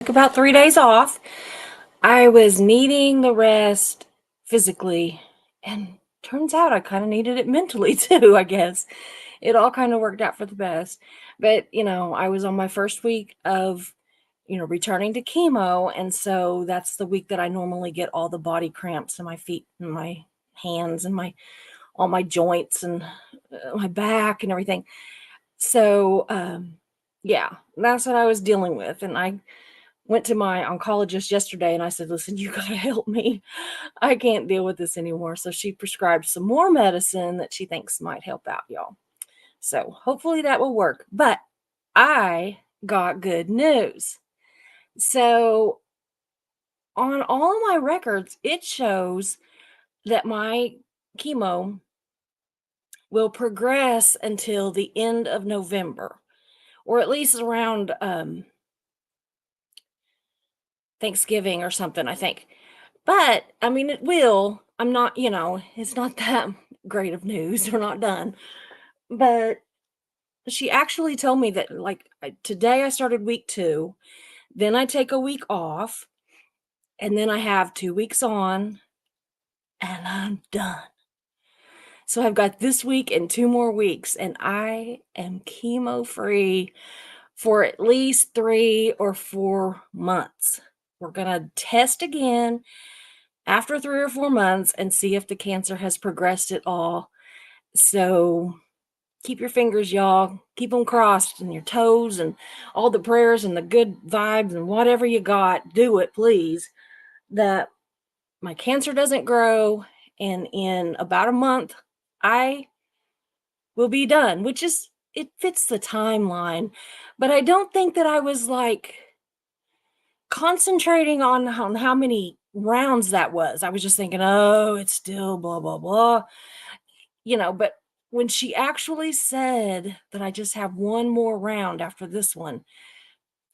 Took about 3 days off. I was needing the rest physically, and turns out I kinda needed it mentally too, I guess. It all kinda worked out for the best. But, I was on my first week of, returning to chemo, and so that's the week that I normally get all the body cramps in my feet and my hands and my all my joints and, my back and everything. So, yeah, that's what I was dealing with, and I went to my oncologist yesterday and I said, "Listen, you gotta help me. I can't deal with this anymore." So she prescribed some more medicine that she thinks might help out, y'all. So hopefully that will work. But I got good news. So on all of my records, it shows that my chemo will progress until the end of November, or at least around Thanksgiving or something, I think. But, I mean, it will. I'm not, it's not that great of news. We're not done. But she actually told me that, like, today I started week 2, then I take a week off, and then I have 2 weeks on, and I'm done. So I've got this week and 2 more weeks, and I am chemo free for at least 3 or 4 months. We're gonna test again after 3 or 4 months and see if the cancer has progressed at all. So keep your fingers, y'all. Keep them crossed and your toes and all the prayers and the good vibes and whatever you got. Do it, please. That my cancer doesn't grow. And in about a month, I will be done, which is, it fits the timeline. But I don't think that I was like concentrating on how many rounds that was. I was just thinking, oh, it's still blah, blah, blah. But when she actually said that I just have one more round after this one,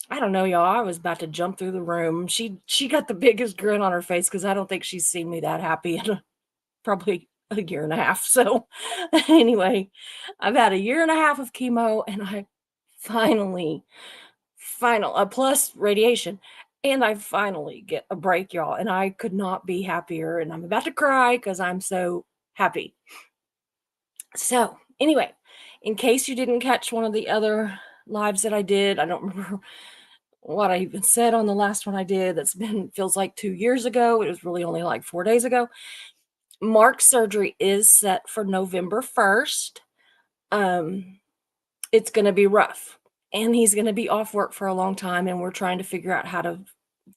I don't know, y'all. I was about to jump through the room. She got the biggest grin on her face because I don't think she's seen me that happy in probably a year and a half. So anyway, I've had a year and a half of chemo and I finally, plus radiation. And I finally get a break, y'all. And I could not be happier. And I'm about to cry because I'm so happy. So, anyway, in case you didn't catch one of the other lives that I did, I don't remember what I even said on the last one I did. That's been feels like 2 years ago. It was really only like 4 days ago. Mark's surgery is set for November 1st. Um, it's gonna be rough, and he's gonna be off work for a long time, and we're trying to figure out how to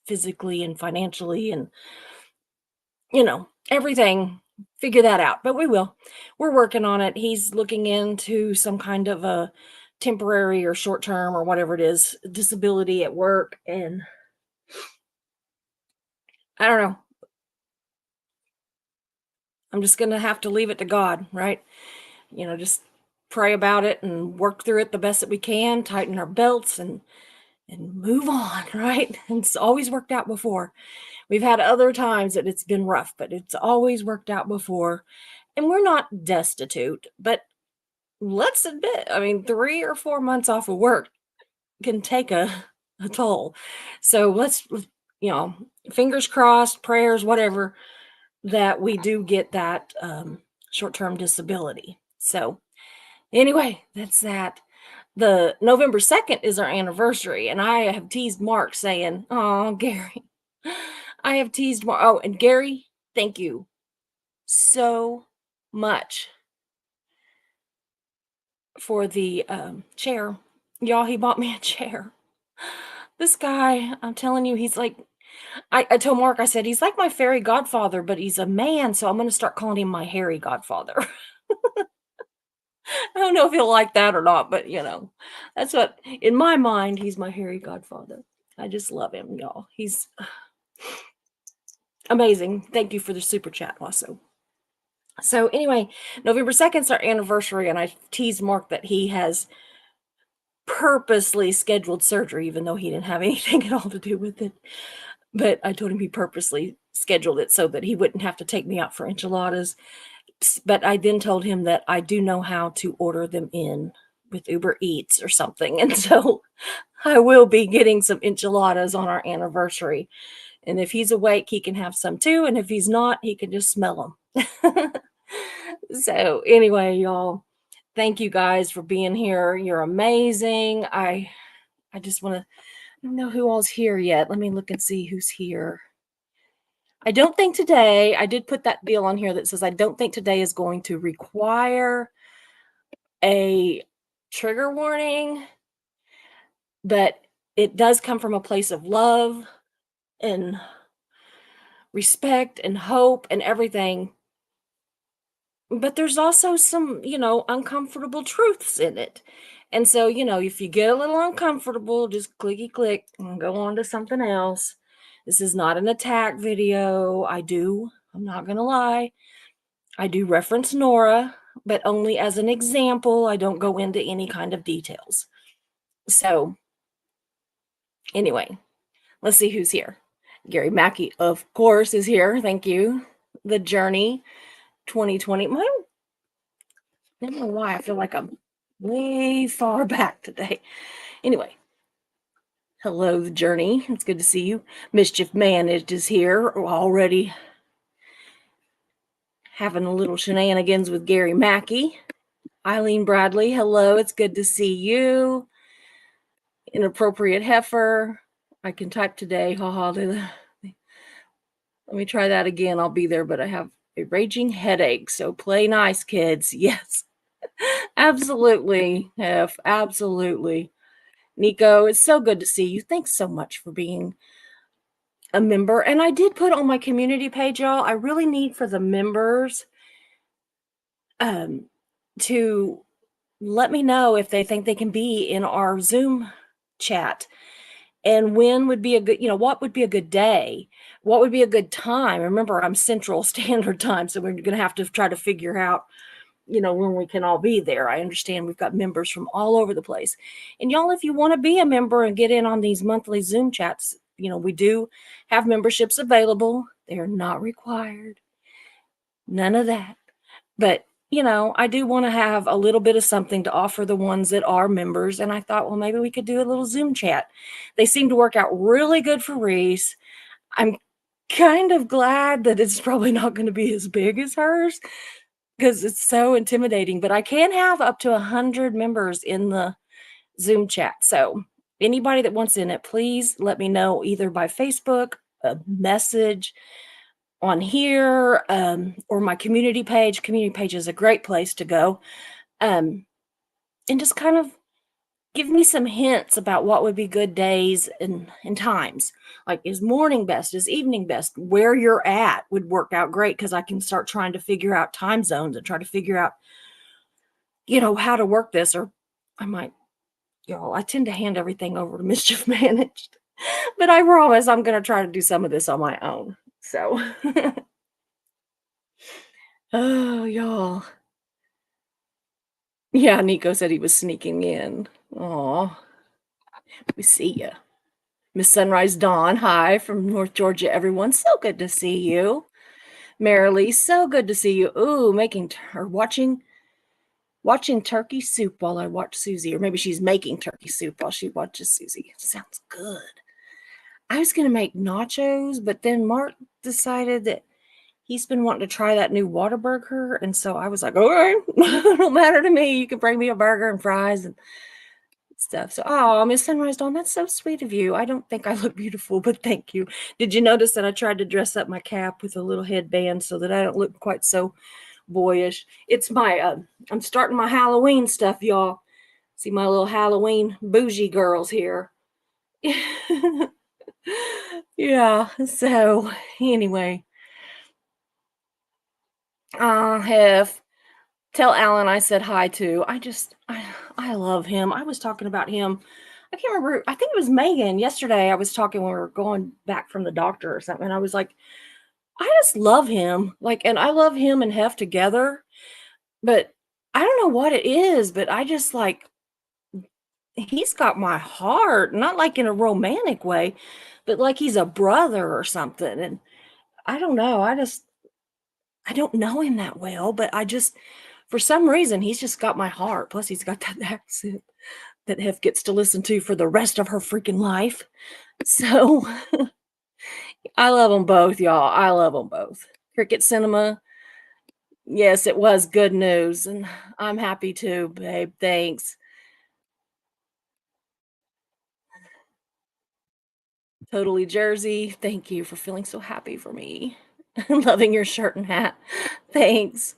physically and financially and, everything, figure that out, but we will. We're working on it. He's looking into some kind of a temporary or short term or whatever it is, disability at work. And I don't know. I'm just going to have to leave it to God, right? Just pray about it and work through it the best that we can, tighten our belts and move on, right? And it's always worked out before. We've had other times that it's been rough, but it's always worked out before. And we're not destitute, but let's admit, I mean, 3 or 4 months off of work can take a toll. So let's, you know, fingers crossed, prayers, whatever, that we do get that short-term disability. So anyway, that's that. The November 2nd is our anniversary, and I have teased Mark saying, "Oh, Gary." I have teased Mark. Oh, and Gary, thank you so much for the chair. Y'all, he bought me a chair. This guy, I'm telling you, he's like, I told Mark, I said, he's like my fairy godfather, but he's a man, so I'm going to start calling him my hairy godfather. I don't know if he'll like that or not, but that's what, in my mind, he's my hairy godfather. I just love him, y'all. He's amazing. Thank you for the super chat also. So anyway, November 2nd is our anniversary, and I teased Mark that he has purposely scheduled surgery, even though he didn't have anything at all to do with it. But I told him he purposely scheduled it so that he wouldn't have to take me out for enchiladas. But I then told him that I do know how to order them in with Uber Eats or something, and so I will be getting some enchiladas on our anniversary, and if he's awake, he can have some too, and if he's not, he can just smell them. So, anyway, y'all, thank you guys for being here. You're amazing. I just wanna I don't know who all's here yet. Let me look and see who's here. I don't think today I did put that deal on here that says, "I don't think today is going to require a trigger warning," but it does come from a place of love and respect and hope and everything. But there's also some, uncomfortable truths in it. And so, if you get a little uncomfortable, just clicky click and go on to something else. This is not an attack video. I'm not going to lie. I do reference Nora, but only as an example. I don't go into any kind of details. So, anyway, let's see who's here. Gary Mackey, of course, is here. Thank you. The Journey 2020. I don't know why I feel like I'm way far back today. Anyway, hello, The Journey. It's good to see you. Mischief Managed is here already having a little shenanigans with Gary Mackey. Eileen Bradley, hello. It's good to see you. Inappropriate Heifer. I can type today. Haha. Let me try that again. I'll be there, but I have a raging headache. So play nice, kids. Yes. Absolutely, Hef. Absolutely. Nico, it's so good to see you. Thanks so much for being a member. And I did put on my community page, y'all. I really need for the members to let me know if they think they can be in our Zoom chat. And when would be a good, what would be a good day? What would be a good time? Remember, I'm Central Standard Time, so we're going to have to try to figure out, when we can all be there. I understand we've got members from all over the place. And y'all, if you want to be a member and get in on these monthly Zoom chats, we do have memberships available. They're not required. None of that. But, I do want to have a little bit of something to offer the ones that are members. And I thought, well, maybe we could do a little Zoom chat. They seem to work out really good for Reese. I'm kind of glad that it's probably not going to be as big as hers because it's so intimidating. But I can have up to 100 members in the Zoom chat. So anybody that wants in it, please let me know either by Facebook, a message on here, or my community page. Community page is a great place to go. And just kind of give me some hints about what would be good days and times. Like, is morning best? Is evening best? Where you're at would work out great because I can start trying to figure out time zones and try to figure out, how to work this. Or I tend to hand everything over to Mischief Managed. But I promise I'm going to try to do some of this on my own. So, oh, y'all. Yeah, Nico said he was sneaking in. Aw, we see ya. Miss Sunrise Dawn, hi from North Georgia, everyone. So good to see you. Marilee, so good to see you. Ooh, watching turkey soup while I watch Susie. Or maybe she's making turkey soup while she watches Susie. Sounds good. I was going to make nachos, but then Mark decided that he's been wanting to try that new Whataburger. And so I was like, all right, it don't matter to me. You can bring me a burger and fries and stuff. So, oh, Miss Sunrise Dawn, that's so sweet of you. I don't think I look beautiful, but thank you. Did you notice that I tried to dress up my cap with a little headband so that I don't look quite so boyish? It's I'm starting my Halloween stuff, y'all. See my little Halloween bougie girls here. Yeah, so anyway. Tell Alan I said hi too. I love him. I was talking about him. I can't remember. I think it was Megan yesterday. I was talking when we were going back from the doctor or something. And I was like, I just love him. Like, and I love him and Hef together. But I don't know what it is, but I just like, he's got my heart, not like in a romantic way, but like he's a brother or something. And I don't know. I don't know him that well, but I just For some reason, he's just got my heart. Plus, he's got that accent that Hef gets to listen to for the rest of her freaking life. So, I love them both, y'all. I love them both. Cricket Cinema, yes, it was good news, and I'm happy too, babe. Thanks. Totally Jersey, thank you for feeling so happy for me. Loving your shirt and hat. Thanks.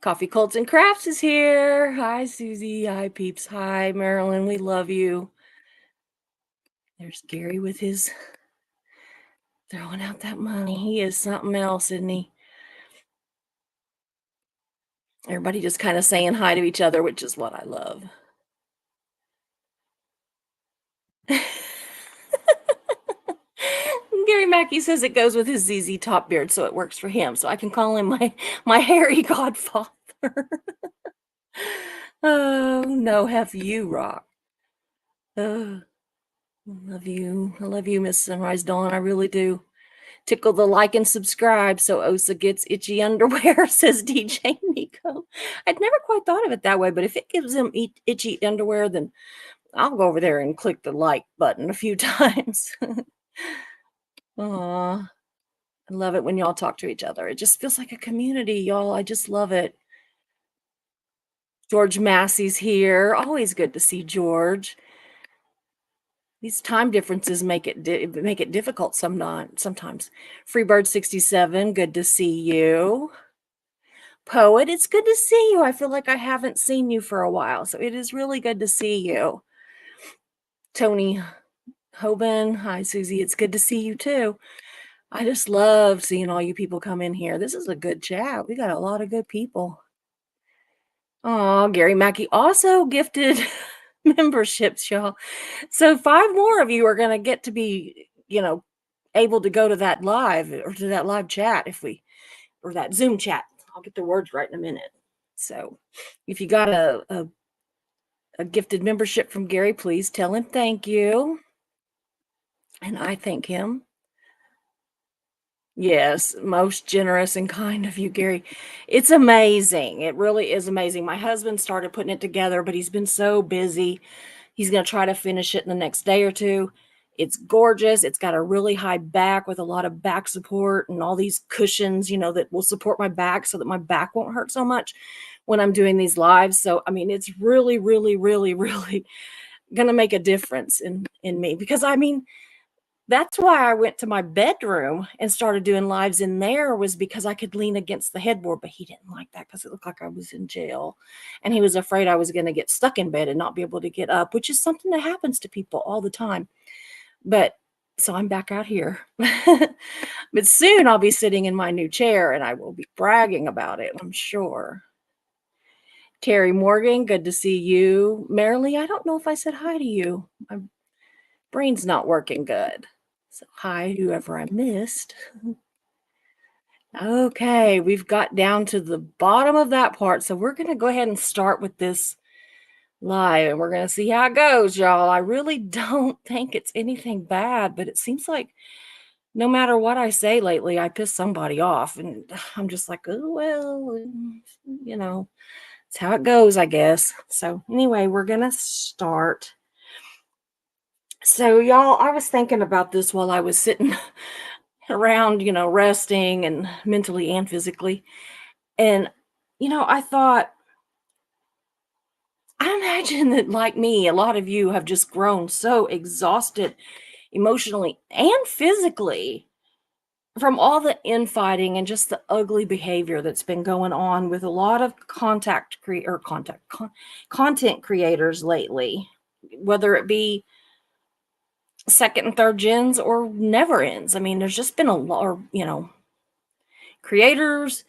Coffee Colts and Crafts is here. Hi, Susie. Hi, peeps. Hi, Marilyn. We love you. There's Gary with his throwing out that money. He is something else, isn't he? Everybody just kind of saying hi to each other, which is what I love. Gary Mackey says it goes with his ZZ Top beard, so it works for him. So I can call him my hairy godfather. Oh no, have you rock? Oh, I love you. I love you, Miss Sunrise Dawn. I really do. Tickle the like and subscribe so Osa gets itchy underwear, says DJ Nico. I'd never quite thought of it that way, but if it gives him itchy underwear, then I'll go over there and click the like button a few times. Aw, I love it when y'all talk to each other. It just feels like a community, y'all. I just love it. George Massey's here. Always good to see George. These time differences make it difficult sometimes. Freebird 67, good to see you. Poet, it's good to see you. I feel like I haven't seen you for a while, so it is really good to see you. Tony Hoban, hi Susie, it's good to see you too. I just love seeing all you people come in here. This is a good chat. We got a lot of good people. Oh, Gary Mackey also gifted memberships, y'all. So 5 more of you are going to get to be, able to go to that live or to that live chat or that Zoom chat. I'll get the words right in a minute. So if you got a gifted membership from Gary, please tell him thank you. And I thank him. Yes, most generous and kind of you, Gary. It's amazing. It really is amazing. My husband started putting it together, but he's been so busy. He's going to try to finish it in the next day or two. It's gorgeous. It's got a really high back with a lot of back support and all these cushions, that will support my back so that my back won't hurt so much when I'm doing these lives. So, I mean, it's really, really, really, really going to make a difference in me because, that's why I went to my bedroom and started doing lives in there was because I could lean against the headboard, but he didn't like that because it looked like I was in jail. And he was afraid I was going to get stuck in bed and not be able to get up, which is something that happens to people all the time. But so I'm back out here. But soon I'll be sitting in my new chair and I will be bragging about it, I'm sure. Terry Morgan, good to see you. Marilee, I don't know if I said hi to you. My brain's not working good. So hi, whoever I missed. Okay, we've got down to the bottom of that part. So we're going to go ahead and start with this live and we're going to see how it goes, y'all. I really don't think it's anything bad, but it seems like no matter what I say lately, I piss somebody off. And I'm just like, oh, well, it's how it goes, I guess. So anyway, we're going to start. So y'all, I was thinking about this while I was sitting around, resting and mentally and physically. And, I thought, I imagine that like me, a lot of you have just grown so exhausted emotionally and physically from all the infighting and just the ugly behavior that's been going on with a lot of content creators lately, whether it be second and third gens or never ends. I mean, there's just been a lot, creators,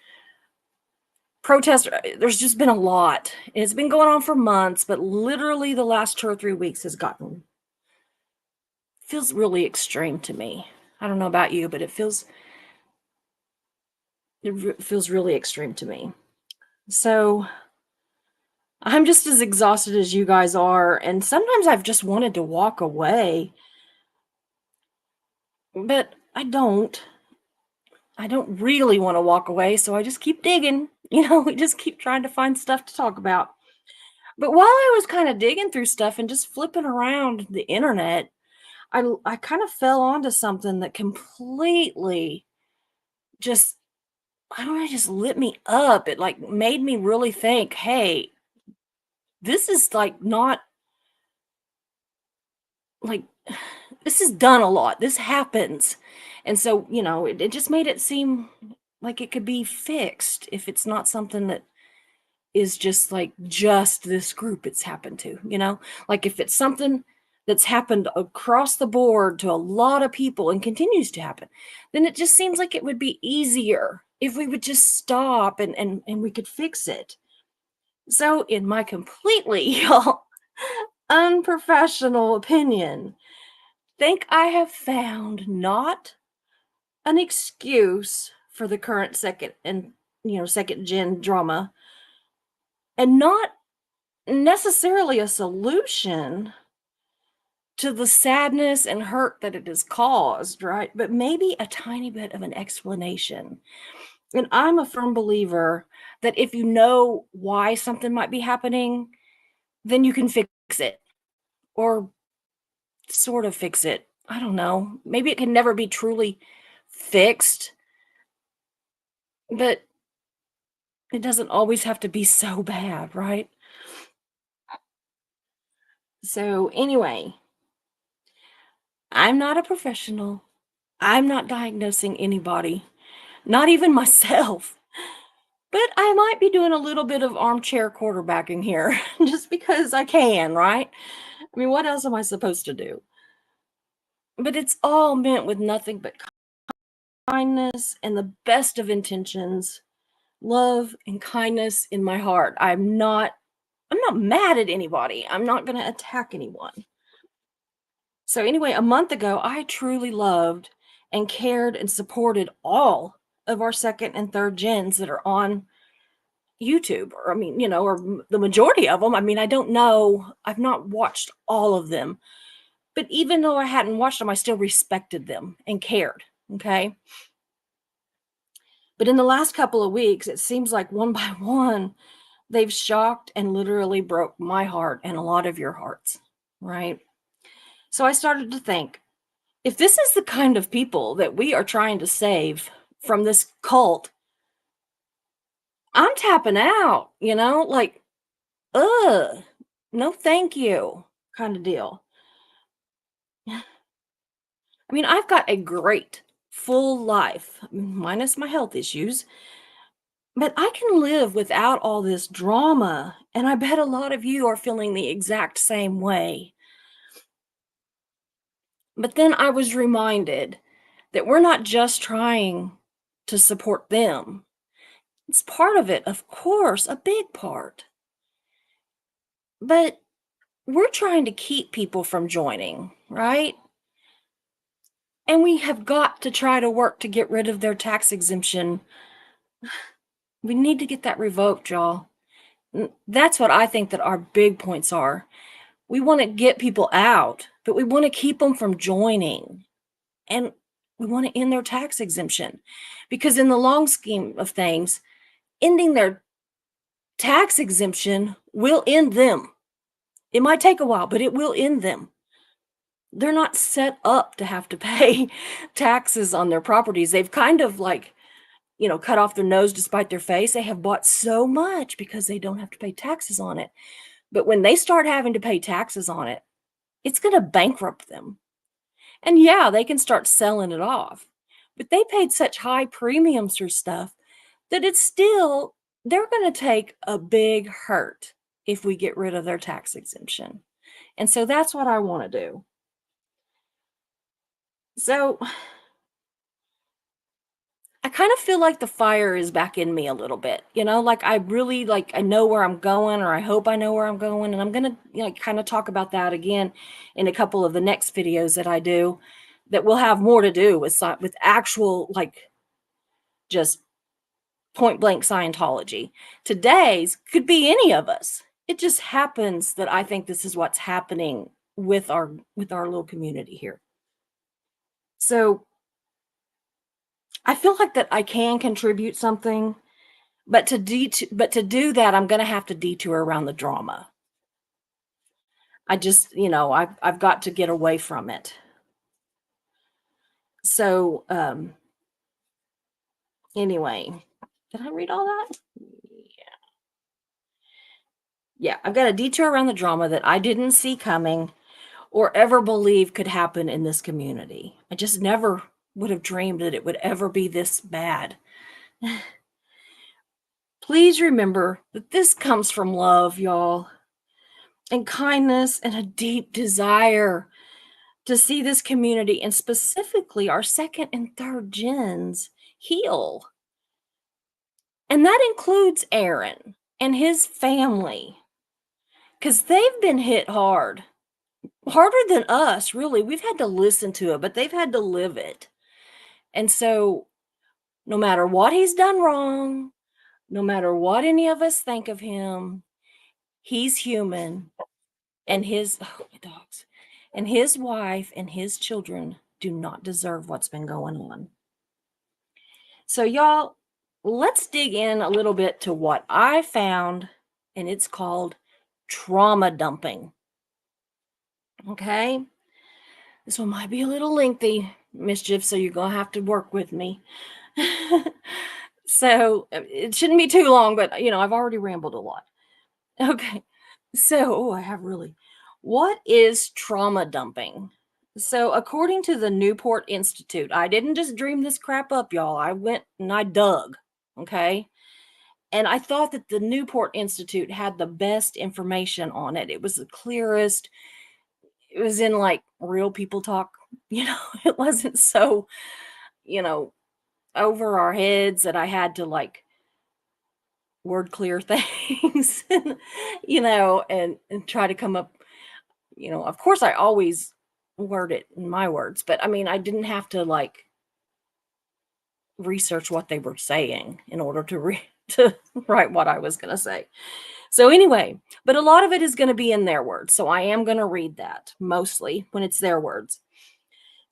protesters, there's just been a lot. It's been going on for months, but literally the last 2 or 3 weeks feels really extreme to me. I don't know about you, but it feels really extreme to me. So I'm just as exhausted as you guys are, and sometimes I've just wanted to walk away, but I don't. I don't really want to walk away, so I just keep digging. We just keep trying to find stuff to talk about. But while I was kind of digging through stuff and just flipping around the internet, I kind of fell onto something that completely just I don't know, just lit me up. It like made me really think, hey, this is like not like this is done a lot. This happens. And so, it just made it seem like it could be fixed if it's not something that is just like just this group it's happened to. Like if it's something that's happened across the board to a lot of people and continues to happen, then it just seems like it would be easier if we would just stop and we could fix it. So, in my completely unprofessional opinion, think I have found not an excuse for the current second gen drama, and not necessarily a solution to the sadness and hurt that it has caused, right? But maybe a tiny bit of an explanation. And I'm a firm believer that if you know why something might be happening, then you can fix it or sort of fix it. I don't know. Maybe it can never be truly fixed, but it doesn't always have to be so bad, right? So, anyway, I'm not a professional. I'm not diagnosing anybody, not even myself. But I might be doing a little bit of armchair quarterbacking here just because I can, right? I mean, what else am I supposed to do? But it's all meant with nothing but kindness and the best of intentions, love and kindness in my heart. I'm not mad at anybody. I'm not going to attack anyone. So anyway, a month ago, I truly loved and cared and supported all of our second and third gens that are on YouTube, or I mean, the majority of them. I mean, I don't know. I've not watched all of them, but even though I hadn't watched them, I still respected them and cared. Okay. But in the last couple of weeks, it seems like one by one, they've shocked and literally broke my heart and a lot of your hearts. Right. So I started to think, if this is the kind of people that we are trying to save from this cult, I'm tapping out, like, ugh, no thank you kind of deal. I mean, I've got a great full life, minus my health issues, but I can live without all this drama. And I bet a lot of you are feeling the exact same way. But then I was reminded that we're not just trying to support them. It's part of it, of course, a big part. But we're trying to keep people from joining, right? And we have got to try to work to get rid of their tax exemption. We need to get that revoked, y'all. That's what I think that our big points are. We want to get people out, but we want to keep them from joining. And we want to end their tax exemption. Because in the long scheme of things, ending their tax exemption will end them. It might take a while, but it will end them. They're not set up to have to pay taxes on their properties. They've kind of like, cut off their nose to spite their face. They have bought so much because they don't have to pay taxes on it. But when they start having to pay taxes on it, it's going to bankrupt them. And yeah, they can start selling it off. But they paid such high premiums for stuff that they're going to take a big hurt if we get rid of their tax exemption. And so that's what I want to do. So I kind of feel like the fire is back in me a little bit, like I really I know where I'm going, or I hope I know where I'm going. And I'm going to kind of talk about that again in a couple of the next videos that I do that will have more to do with actual, just point blank Scientology. Today's could be any of us. It just happens that I think this is what's happening with our little community here. So I feel like that I can contribute something, but to do that, I'm gonna have to detour around the drama. I just, I've got to get away from it. So, anyway, did I read all that? Yeah. Yeah, I've got a detour around the drama that I didn't see coming or ever believe could happen in this community. I just never would have dreamed that it would ever be this bad. Please remember that this comes from love, y'all, and kindness and a deep desire to see this community and specifically our second and third gens heal. And that includes Aaron and his family because they've been hit hard, harder than us, really. We've had to listen to it, but they've had to live it. And so, no matter what he's done wrong, no matter what any of us think of him, he's human and my dogs, and his wife and his children do not deserve what's been going on. So, y'all, let's dig in a little bit to what I found, and it's called trauma dumping. Okay? This one might be a little lengthy, Mischief, so you're going to have to work with me. So, it shouldn't be too long, but I've already rambled a lot. Okay. So, I have really. What is trauma dumping? So, according to the Newport Institute, I didn't just dream this crap up, y'all. I went and I dug. Okay. And I thought that the Newport Institute had the best information on it. It was the clearest. It was in like real people talk. It wasn't so, you know, over our heads that I had to like word clear things, and try to come up, of course I always word it in my words, but I mean, I didn't have to like research what they were saying in order to write what I was going to say. So anyway, but a lot of it is going to be in their words. So I am going to read that mostly when it's their words.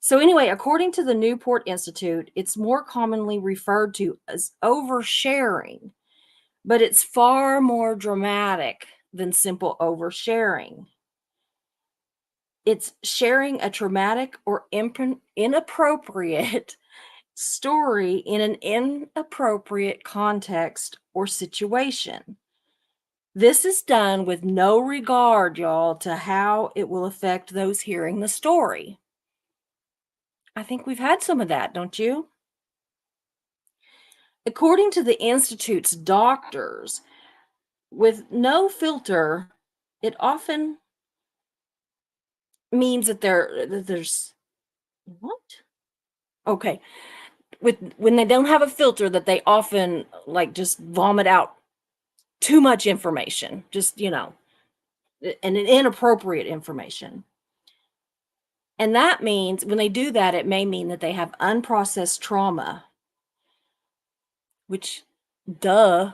So anyway, according to the Newport Institute, it's more commonly referred to as oversharing, but it's far more dramatic than simple oversharing. It's sharing a traumatic or inappropriate story in an inappropriate context or situation. This is done with no regard, y'all, to how it will affect those hearing the story. I think we've had some of that, don't you? According to the Institute's doctors, with no filter, it often means that there's what? Okay. When they don't have a filter, that they often like just vomit out too much information, just, and an inappropriate information. And that means when they do that, it may mean that they have unprocessed trauma, which, duh.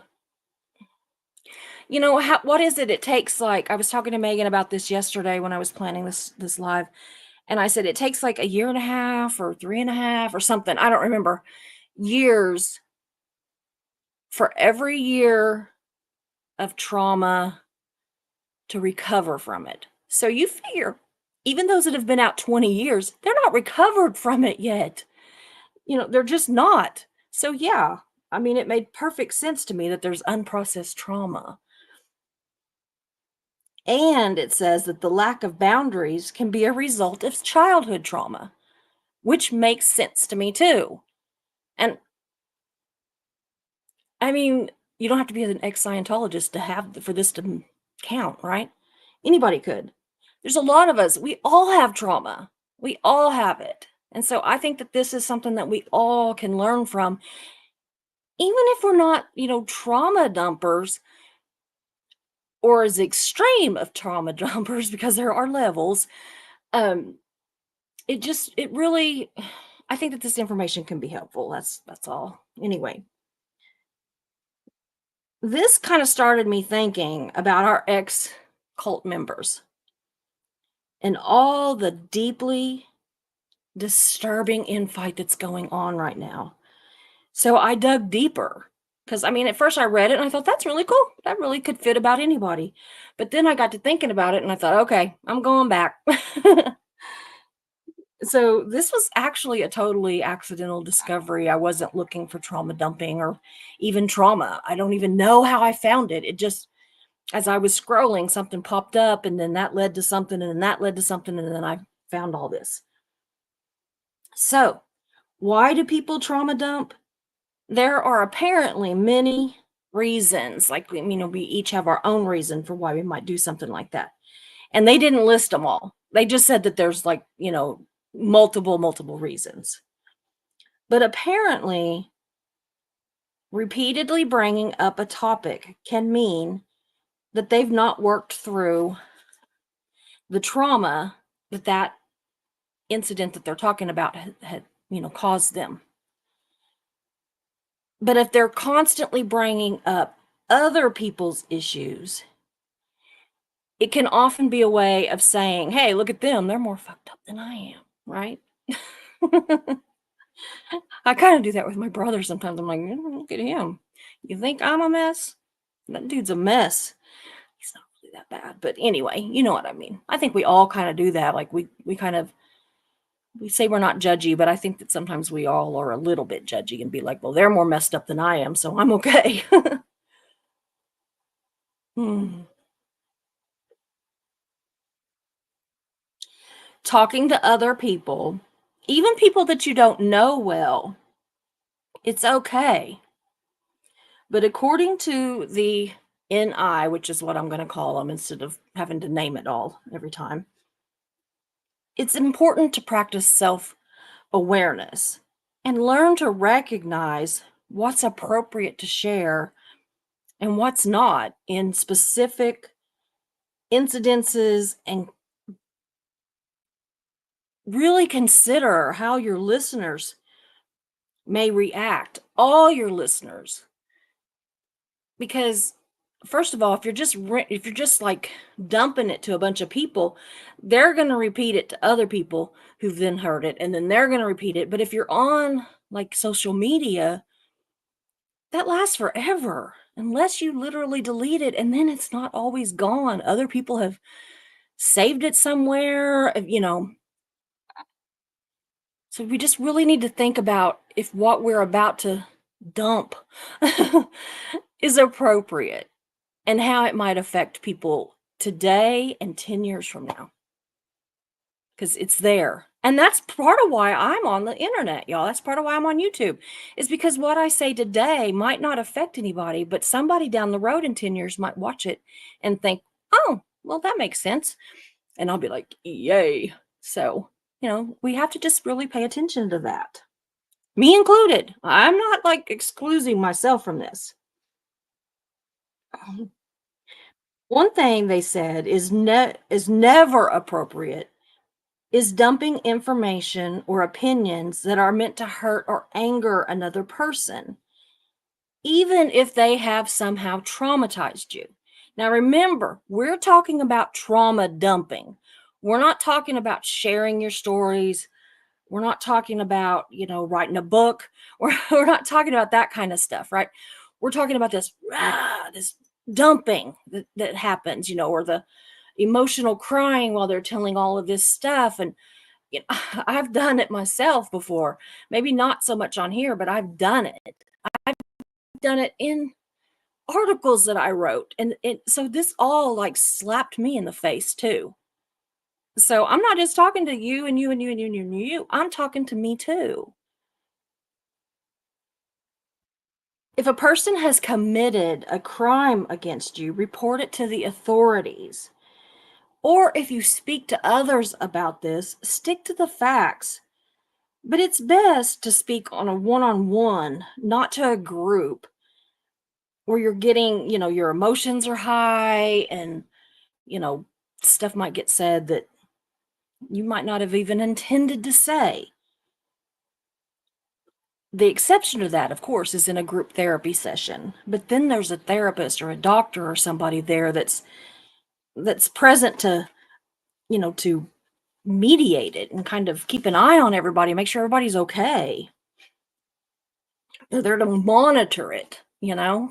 What is it? It takes like, I was talking to Megan about this yesterday when I was planning this live. And I said, it takes like a year and a half or 3.5 or something. I don't remember years for every year of trauma to recover from it. So you figure, even those that have been out 20 years, they're not recovered from it yet. They're just not. So yeah, I mean, it made perfect sense to me that there's unprocessed trauma. And it says that the lack of boundaries can be a result of childhood trauma, which makes sense to me too. And I mean, you don't have to be an ex-Scientologist to have for this to count, right? Anybody could. There's a lot of us. We all have trauma. We all have it. And so I think that this is something that we all can learn from, even if we're not, trauma dumpers or as extreme of trauma dumpers, because there are levels. It really, I think that this information can be helpful. That's all. Anyway, this kind of started me thinking about our ex cult members and all the deeply disturbing infight that's going on right now. So I dug deeper because I mean, at first I read it and I thought that's really cool. That really could fit about anybody. But then I got to thinking about it and I thought, okay, I'm going back. So this was actually a totally accidental discovery. I wasn't looking for trauma dumping or even trauma. I don't even know how I found it. It just, as I was scrolling, something popped up and then that led to something and then that led to something and then I found all this. So, why do people trauma dump? There are apparently many reasons. Like, we each have our own reason for why we might do something like that. And they didn't list them all. They just said that there's like, multiple reasons. But apparently, repeatedly bringing up a topic can mean that they've not worked through the trauma that incident that they're talking about had caused them. But if they're constantly bringing up other people's issues, it can often be a way of saying, "Hey, look at them. They're more fucked up than I am," right? I kinda do that with my brother sometimes. I'm like, Look at him. You think I'm a mess? That dude's a mess. He's not really that bad." But anyway, you know what I mean. I think we all kinda do that. Like, we kind of we say we're not judgy, but I think that sometimes we all are a little bit judgy and be like, "Well, they're more messed up than I am, so I'm okay." Mm. Talking to other people, even people that you don't know well, it's okay. But according to the NI, which is what I'm gonna call them instead of having to name it all every time, it's important to practice self-awareness and learn to recognize what's appropriate to share and what's not in specific incidences, and really consider how your listeners may react, all your listeners. Because first of all, if you're just like dumping it to a bunch of people, they're going to repeat it to other people who've then heard it and then they're going to repeat it. But if you're on like social media, that lasts forever unless you literally delete it and then it's not always gone. Other people have saved it somewhere, so we just really need to think about if what we're about to dump is appropriate and how it might affect people today and 10 years from now, because it's there. And that's part of why I'm on the internet, y'all. That's part of why I'm on YouTube, is because what I say today might not affect anybody, but somebody down the road in 10 years might watch it and think, oh, well, that makes sense. And I'll be like, yay. So, we have to just really pay attention to that. Me included. I'm not like excluding myself from this. One thing they said is never appropriate is dumping information or opinions that are meant to hurt or anger another person, even if they have somehow traumatized you. Now remember, we're talking about trauma dumping. We're not talking about sharing your stories. We're not talking about, writing a book. We're not talking about that kind of stuff, right? We're talking about this dumping that happens, or the emotional crying while they're telling all of this stuff. And I've done it myself before. Maybe not so much on here, but I've done it. I've done it in articles that I wrote. And so this all like slapped me in the face too. So I'm not just talking to you and you and you and you and you and you. I'm talking to me too. If a person has committed a crime against you, report it to the authorities. Or if you speak to others about this, stick to the facts. But it's best to speak on a one-on-one, not to a group where you're getting, your emotions are high and, you know, stuff might get said that you might not have even intended to say. The exception to that, of course, is in a group therapy session. But then there's a therapist or a doctor or somebody there that's present to mediate it and kind of keep an eye on everybody, make sure everybody's okay. They're there to monitor it, kinda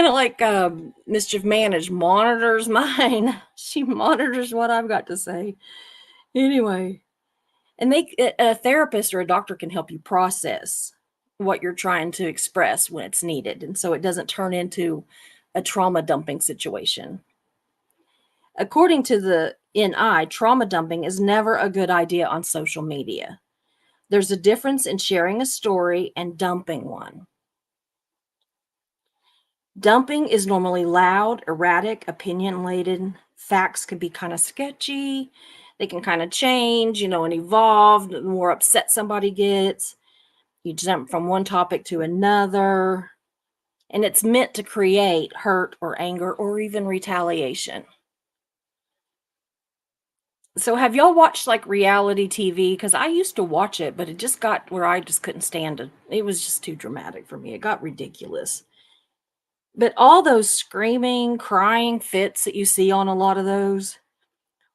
like, Mischief Managed monitors mine. She monitors what I've got to say. Anyway, and a therapist or a doctor can help you process what you're trying to express when it's needed, and so it doesn't turn into a trauma dumping situation. According to the NI, trauma dumping is never a good idea on social media. There's a difference in sharing a story and dumping one. Dumping is normally loud, erratic, opinion laden. Facts can be kind of sketchy. They can kind of change, and evolve. The more upset somebody gets, you jump from one topic to another. And it's meant to create hurt or anger or even retaliation. So, have y'all watched like reality TV? Because I used to watch it, but it just got where I just couldn't stand it. It was just too dramatic for me. It got ridiculous. But all those screaming, crying fits that you see on a lot of those,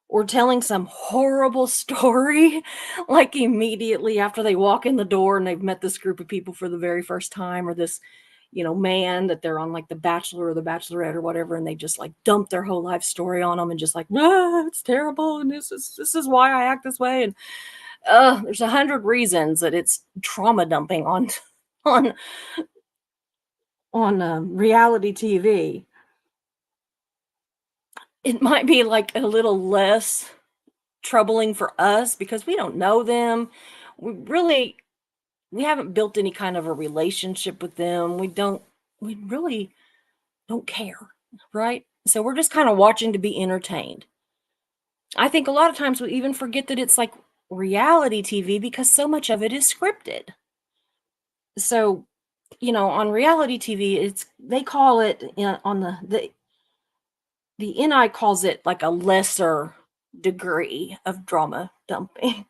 or telling some horrible story, like immediately after they walk in the door and they've met this group of people for the very first time, or this, man that they're on like The Bachelor or The Bachelorette or whatever, and they just like dump their whole life story on them and just like, it's terrible, and this is why I act this way, and there's 100 reasons that it's trauma dumping on on reality TV. It might be, like, a little less troubling for us because we don't know them. We haven't built any kind of a relationship with them. We really don't care, right? So we're just kinda watching to be entertained. I think a lot of times we even forget that it's, like, reality TV because so much of it is scripted. So, on reality TV, they call it, on the NI calls it like a lesser degree of drama dumping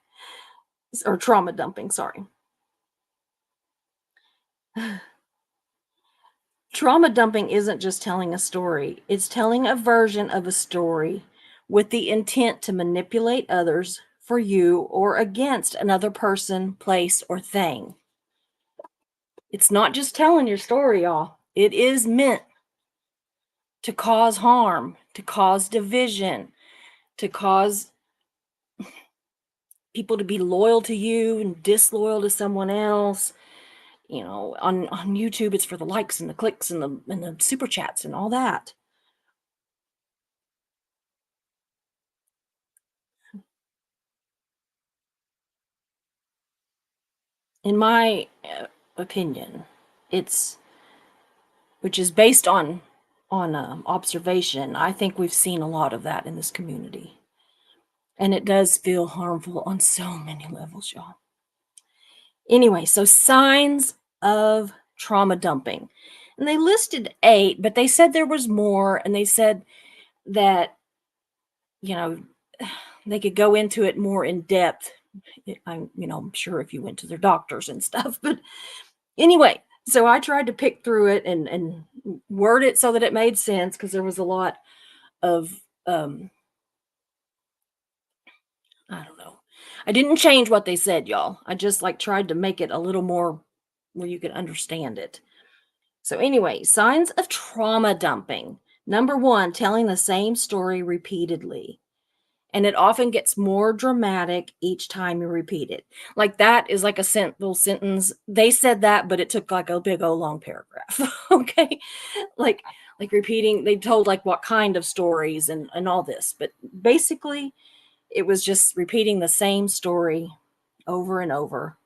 or trauma dumping, sorry. Trauma dumping isn't just telling a story, it's telling a version of a story with the intent to manipulate others for you or against another person, place, or thing. It's not just telling your story, y'all. It is meant to cause harm, to cause division, to cause people to be loyal to you and disloyal to someone else. On YouTube, it's for the likes and the clicks and the super chats and all that. In my opinion, it's which is based on observation. I think we've seen a lot of that in this community, and it does feel harmful on so many levels, y'all. Anyway, so signs of trauma dumping, and they listed 8, but they said there was more, and they said that you know they could go into it more in depth. I'm sure if you went to their doctors and stuff, but anyway, so I tried to pick through it and word it so that it made sense because there was a lot of I don't know. I didn't change what they said, y'all. I just like tried to make it a little more where you could understand it. So anyway, signs of trauma dumping. Number 1, telling the same story repeatedly. And it often gets more dramatic each time you repeat it. Like that is like a little sentence. They said that, but it took like a big old long paragraph. Okay. Like repeating, they told like what kind of stories and all this. But basically it was just repeating the same story over and over.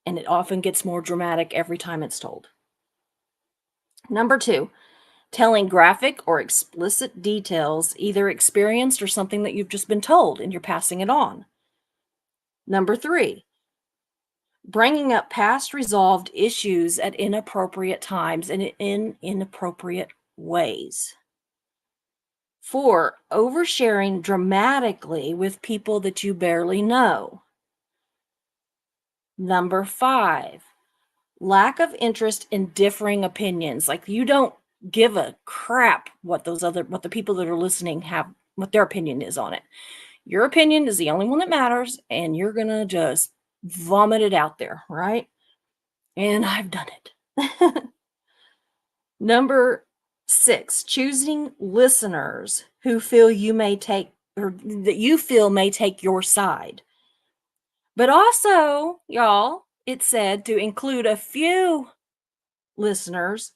And it often gets more dramatic every time it's told. Number 2, telling graphic or explicit details, either experienced or something that you've just been told and you're passing it on. Number 3, bringing up past resolved issues at inappropriate times and in inappropriate ways. 4, oversharing dramatically with people that you barely know. Number 5, lack of interest in differing opinions. Like you don't give a crap what the people that are listening have, what their opinion is on it. Your opinion is the only one that matters, and you're gonna just vomit it out there, right? And I've done it. Number 6, choosing listeners who feel you may take or that you feel may take your side. But also, y'all, it said to include a few listeners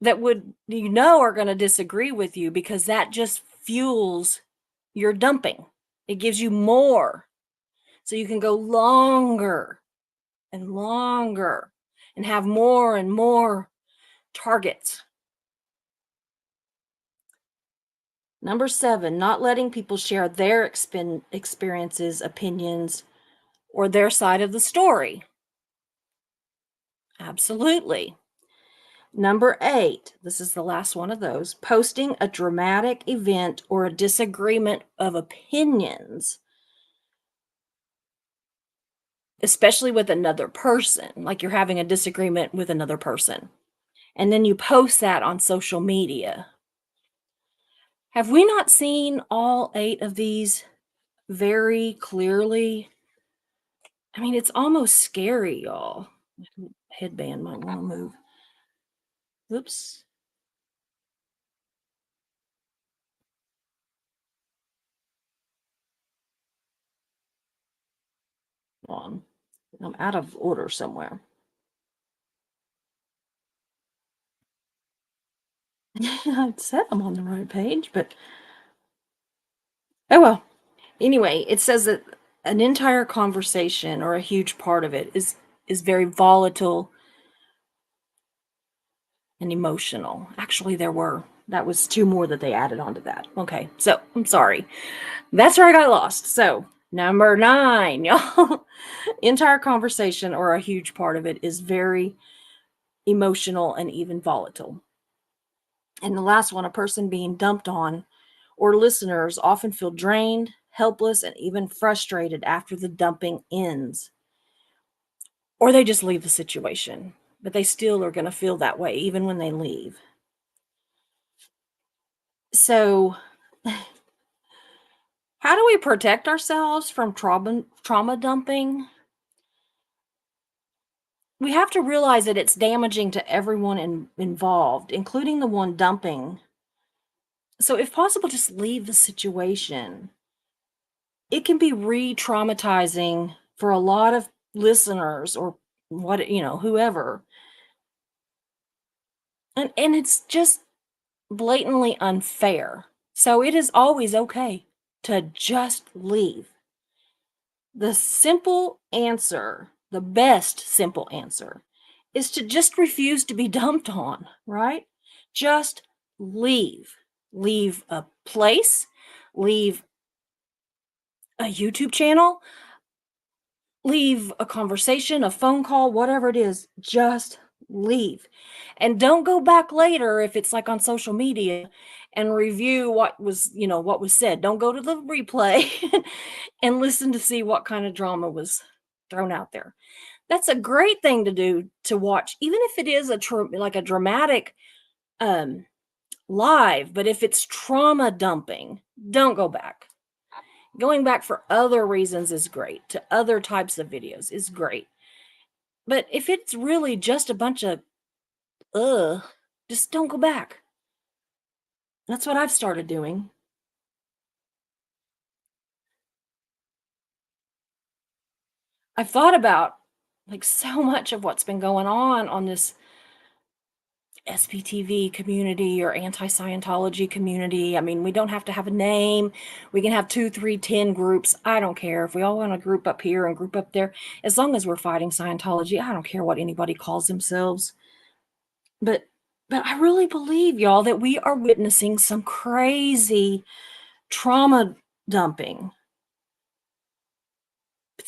that would are going to disagree with you because that just fuels your dumping. It gives you more. So you can go longer and longer and have more and more targets. Number 7, not letting people share their experiences, opinions, or their side of the story. Absolutely. Number 8, this is the last one of those, posting a dramatic event or a disagreement of opinions, especially with another person, like you're having a disagreement with another person. And then you post that on social media. Have we not seen all 8 of these very clearly? I mean, it's almost scary, y'all. Headband might want to move. Oops. Hold on. I'm out of order somewhere. I said I'm on the right page, but oh well. Anyway, it says that an entire conversation or a huge part of it is very volatile and emotional. Actually, that was 2 more that they added onto that. Okay, so I'm sorry. That's where I got lost. So number 9, y'all. Entire conversation or a huge part of it is very emotional and even volatile. And the last one, a person being dumped on or listeners often feel drained, helpless, and even frustrated after the dumping ends. Or they just leave the situation, but they still are going to feel that way even when they leave. So, how do we protect ourselves from trauma dumping? We have to realize that it's damaging to everyone involved, including the one dumping. So, if possible, just leave the situation. It can be re-traumatizing for a lot of listeners or whoever. And it's just blatantly unfair. So it is always okay to just leave. The simple answer, the best simple answer, is to just refuse to be dumped on, right? Just leave. Leave a place, leave a YouTube channel, leave a conversation, a phone call, whatever it is, just leave. And don't go back later if it's like on social media and review what was said. Don't go to the replay and listen to see what kind of drama was thrown out there. That's a great thing to do to watch, even if it is like a dramatic um live, but if it's trauma dumping, don't go back. Going back for other reasons is great, to other types of videos is great. But if it's really just a bunch of ugh, just don't go back. That's what I've started doing. I've thought about like so much of what's been going on this SPTV community or anti-Scientology community. I mean, we don't have to have a name. We can have 2, 3, 10 groups. I don't care. If we all want to group up here and group up there, as long as we're fighting Scientology, I don't care what anybody calls themselves. But I really believe, y'all, that we are witnessing some crazy trauma dumping.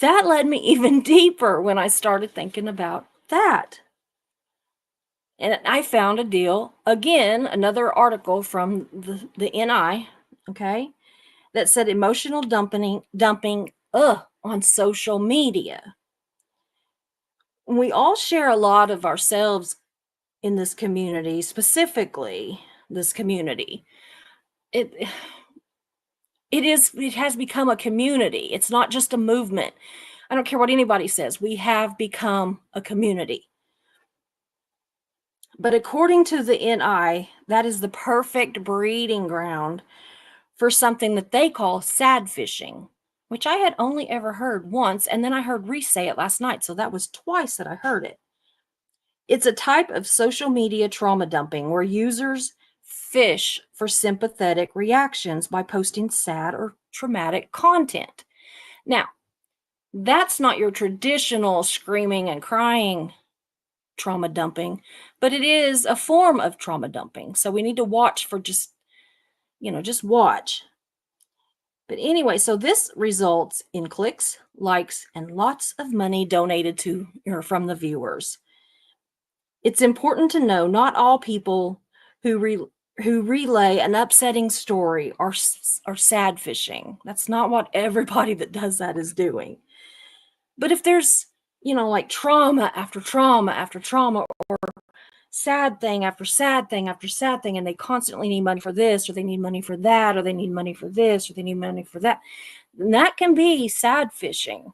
That led me even deeper when I started thinking about that. And I found a deal, again, another article from the NI, okay, that said emotional dumping on social media. We all share a lot of ourselves in this community, specifically this community. It has become a community. It's not just a movement. I don't care what anybody says, we have become a community. But according to the NI, that is the perfect breeding ground for something that they call sad fishing, which I had only ever heard once, and then I heard Reese say it last night, so that was twice that I heard it. It's a type of social media trauma dumping where users fish for sympathetic reactions by posting sad or traumatic content. Now, that's not your traditional screaming and crying trauma dumping, but it is a form of trauma dumping. So we need to watch for just watch. But anyway, so this results in clicks, likes, and lots of money donated to or from the viewers. It's important to know not all people who relay an upsetting story are sad fishing. That's not what everybody that does that is doing. But if there's, like trauma after trauma after trauma, or sad thing after sad thing after sad thing, and they constantly need money for this, or they need money for that, or they need money for this, or they need money for that, then that can be sad fishing.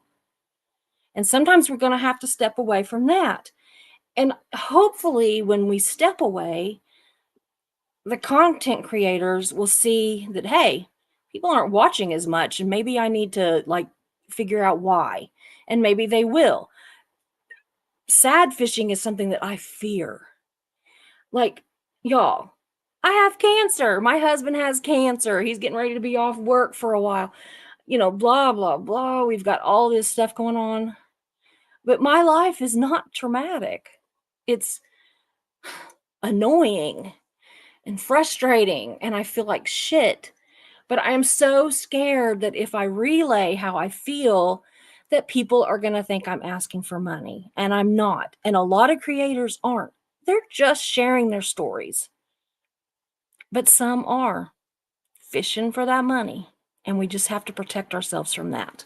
And sometimes we're going to have to step away from that. And hopefully, when we step away, the content creators will see that, hey, people aren't watching as much, and maybe I need to figure out why. And maybe they will. Sad fishing is something that I fear. Like, y'all, I have cancer. My husband has cancer. He's getting ready to be off work for a while. Blah, blah, blah. We've got all this stuff going on. But my life is not traumatic. It's annoying and frustrating, and I feel like shit. But I am so scared that if I relay how I feel, that people are going to think I'm asking for money, and I'm not. And a lot of creators aren't. They're just sharing their stories. But some are fishing for that money, and we just have to protect ourselves from that.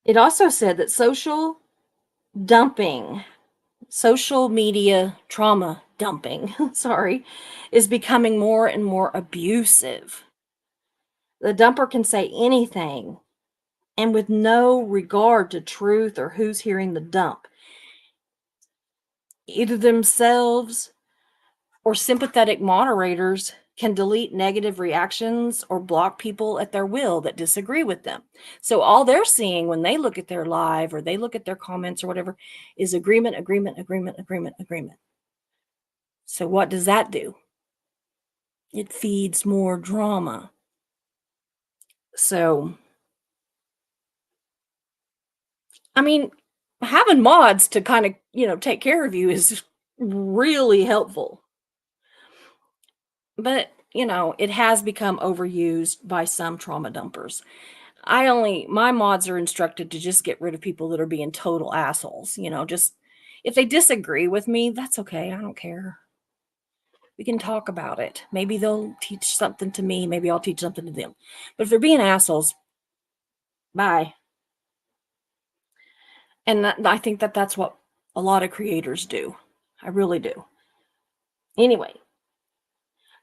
It also said that social media trauma dumping, sorry, is becoming more and more abusive. The dumper can say anything, and with no regard to truth or who's hearing the dump. Either themselves or sympathetic moderators can delete negative reactions or block people at their will that disagree with them. So all they're seeing when they look at their live or they look at their comments or whatever is agreement, agreement, agreement, agreement, agreement. So what does that do? It feeds more drama. So, I mean, having mods to kind of, take care of you is really helpful. But, it has become overused by some trauma dumpers. My mods are instructed to just get rid of people that are being total assholes, just if they disagree with me, that's okay. I don't care. We can talk about it. Maybe they'll teach something to me. Maybe I'll teach something to them. But if they're being assholes, bye. And I think that that's what a lot of creators do. I really do. Anyway,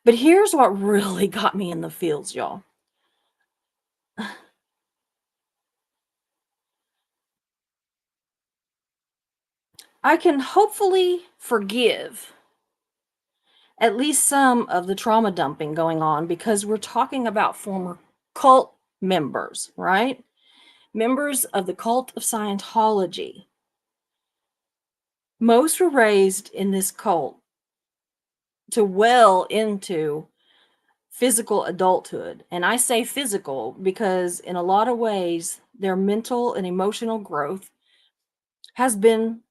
but here's what really got me in the feels, y'all. I can hopefully forgive at least some of the trauma dumping going on because we're talking about former cult members, right? Members of the cult of Scientology. Most were raised in this cult to well into physical adulthood. And I say physical because in a lot of ways, their mental and emotional growth has been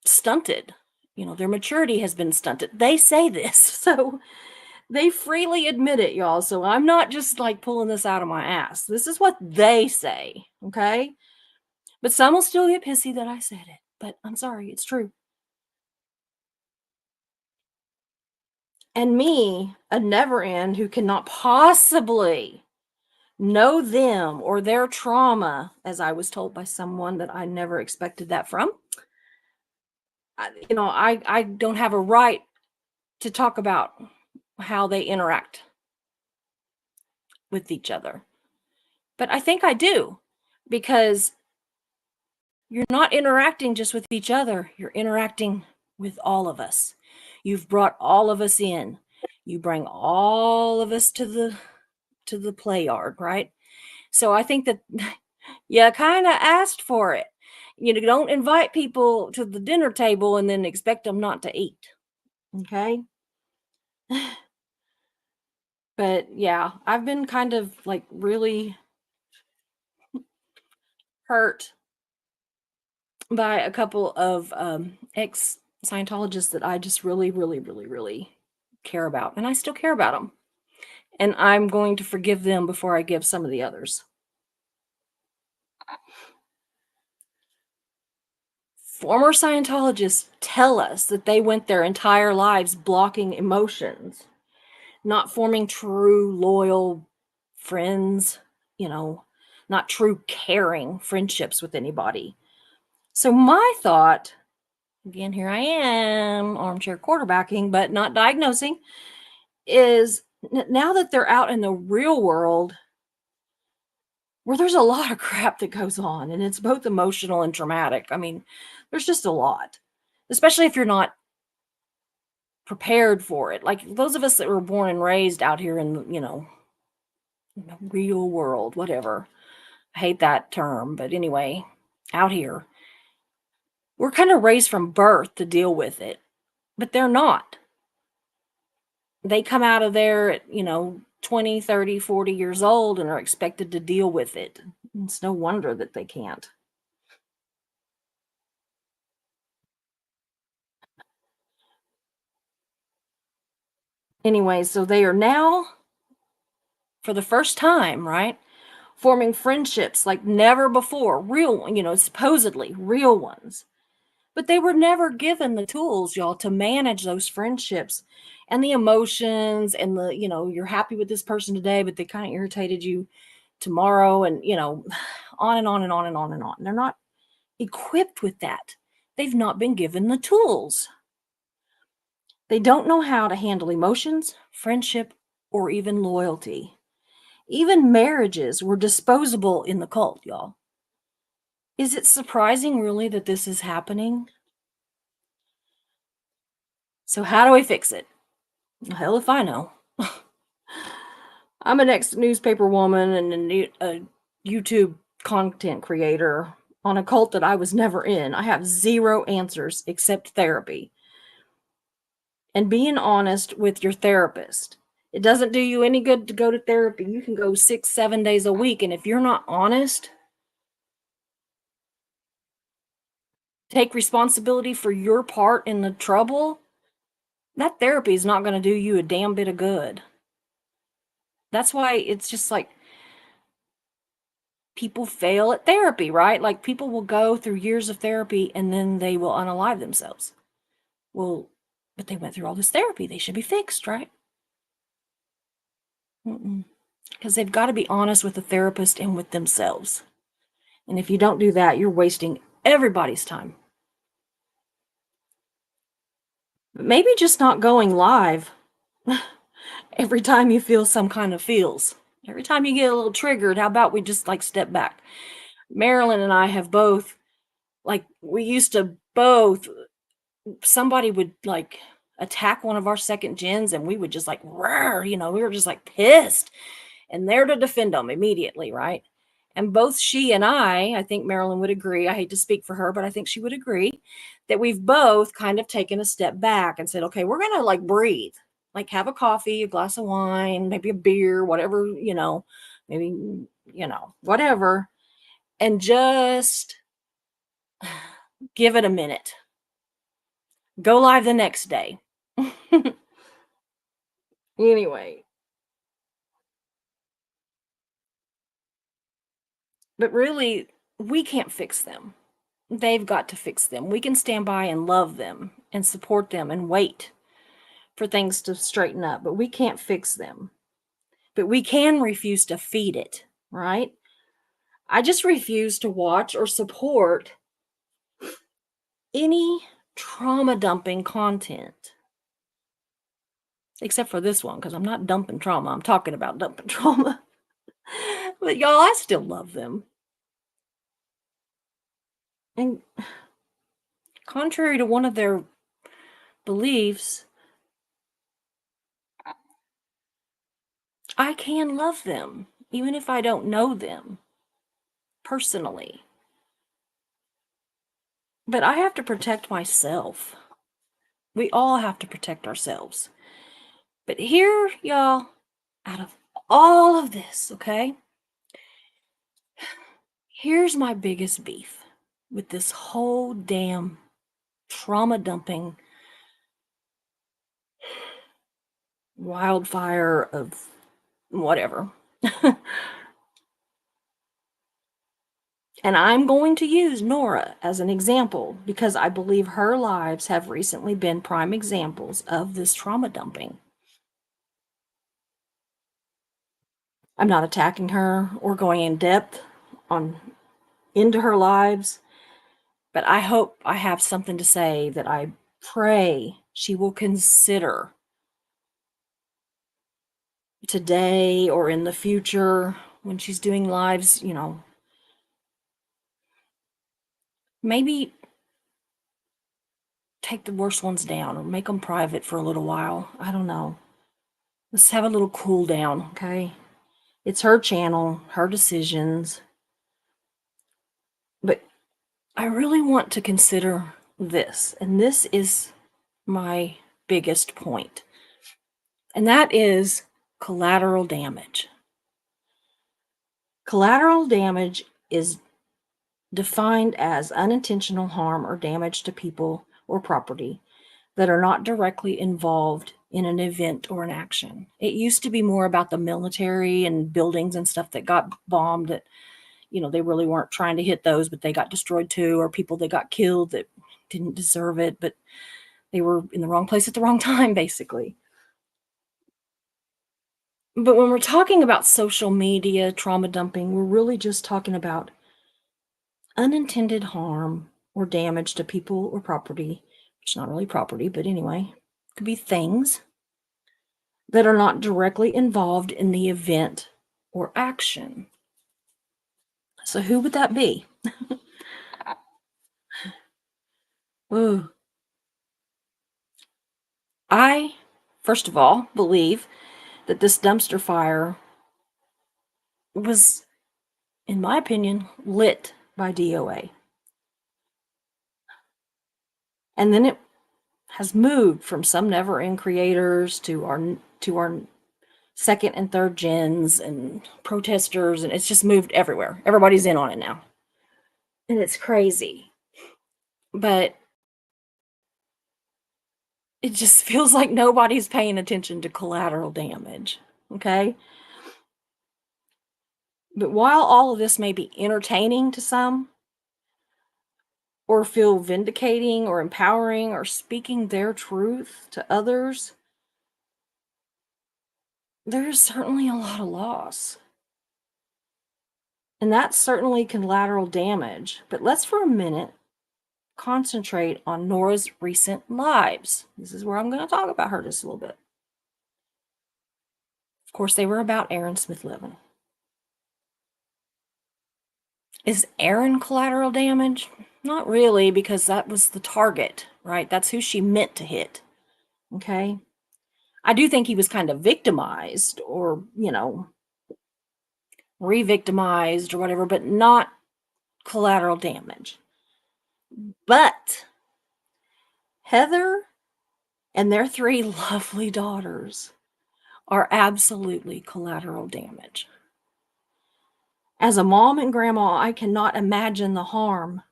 stunted. Their maturity has been stunted. They say this. So they freely admit it, y'all. So I'm not just pulling this out of my ass. This is what they say. Okay. But some will still get pissy that I said it. But I'm sorry. It's true. And me, a never end who cannot possibly know them or their trauma, as I was told by someone that I never expected that from. I don't have a right to talk about how they interact. with each other. But I think I do, because you're not interacting just with each other, you're interacting with all of us. You've brought all of us in. You bring all of us to the play yard, right? So I think that you kind of asked for it. You know, don't invite people to the dinner table and then expect them not to eat. Okay? But yeah, I've been kind of like really hurt by a couple of ex Scientologists that I just really, really, really, really care about. And I still care about them. And I'm going to forgive them before I give some of the others. Former Scientologists tell us that they went their entire lives blocking emotions, not forming true, loyal friends, you know, not true, caring friendships with anybody. So, my thought, again, here I am, armchair quarterbacking, but not diagnosing, is now that they're out in the real world, where there's a lot of crap that goes on, and it's both emotional and traumatic. I mean, there's just a lot, especially if you're not prepared for it. Like those of us that were born and raised out here in, the real world, whatever. I hate that term, but anyway, out here, we're kind of raised from birth to deal with it, but they're not. They come out of there at, 20, 30, 40 years old and are expected to deal with it. It's no wonder that they can't. Anyway, so they are now, for the first time, right, forming friendships like never before, real, supposedly real ones. But they were never given the tools, y'all, to manage those friendships and the emotions and you're happy with this person today, but they kind of irritated you tomorrow, and, on and on and on and on and on. They're not equipped with that. They've not been given the tools. They don't know how to handle emotions, friendship, or even loyalty. Even marriages were disposable in the cult, y'all. Is it surprising, really, that this is happening? So, how do we fix it? Hell if I know. I'm an ex newspaper woman and a YouTube content creator on a cult that I was never in. I have zero answers except therapy and being honest with your therapist. It doesn't do you any good to go to therapy. You can go 6, 7 days a week. And if you're not honest, take responsibility for your part in the trouble, that therapy is not going to do you a damn bit of good. That's why it's just like people fail at therapy, right? Like people will go through years of therapy and then they will unalive themselves. Well, but they went through all this therapy. They should be fixed, right? Because they've got to be honest with the therapist and with themselves. And if you don't do that, you're wasting everybody's time. But maybe just not going live every time you feel some kind of feels. Every time you get a little triggered, how about we just like step back? Marilyn and I have both, like, we used to both, somebody would like attack one of our second gens and we would just like roar, we were just like pissed and there to defend them immediately, right? And both she and I think Marilyn would agree, I hate to speak for her, but I think she would agree that we've both kind of taken a step back and said, okay, we're going to like breathe, like have a coffee, a glass of wine, maybe a beer, whatever, maybe, whatever, and just give it a minute. Go live the next day. Anyway. But really, we can't fix them. They've got to fix them. We can stand by and love them and support them and wait for things to straighten up, but we can't fix them. But we can refuse to feed it, right? I just refuse to watch or support any trauma dumping content. Except for this one, because I'm not dumping trauma. I'm talking about dumping trauma. But y'all, I still love them. And contrary to one of their beliefs, I can love them, even if I don't know them personally. But I have to protect myself. We all have to protect ourselves. But here, y'all, out of all of this, okay, here's my biggest beef with this whole damn trauma dumping wildfire of whatever. And I'm going to use Nora as an example because I believe her lives have recently been prime examples of this trauma dumping. I'm not attacking her or going in depth on into her lives, but I hope I have something to say that I pray she will consider today or in the future when she's doing lives, maybe take the worst ones down or make them private for a little while. I don't know. Let's have a little cool down, okay? It's her channel, her decisions. But I really want to consider this, and this is my biggest point, and that is collateral damage. Collateral damage is defined as unintentional harm or damage to people or property that are not directly involved in an event or an action. It used to be more about the military and buildings and stuff that got bombed that, they really weren't trying to hit those, but they got destroyed too, or people that got killed that didn't deserve it, but they were in the wrong place at the wrong time, basically. But when we're talking about social media trauma dumping, we're really just talking about unintended harm or damage to people or property. It's not really property, but anyway, it could be things that are not directly involved in the event or action. So who would that be? Ooh. I, first of all, believe that this dumpster fire was, in my opinion, lit by DOA. And then it has moved from some never-end creators to our second and third gens and protesters, and it's just moved everywhere. Everybody's in on it now. And it's crazy. But it just feels like nobody's paying attention to collateral damage. Okay? But while all of this may be entertaining to some, or feel vindicating or empowering or speaking their truth to others, there is certainly a lot of loss. And that's certainly collateral damage. But let's for a minute concentrate on Nora's recent lives. This is where I'm going to talk about her just a little bit. Of course, they were about Aaron Smith Levin. Is Aaron collateral damage? Not really, because that was the target, right? That's who she meant to hit. Okay? I do think he was kind of victimized or, re-victimized or whatever, but not collateral damage. But Heather and their 3 lovely daughters are absolutely collateral damage. As a mom and grandma, I cannot imagine the harm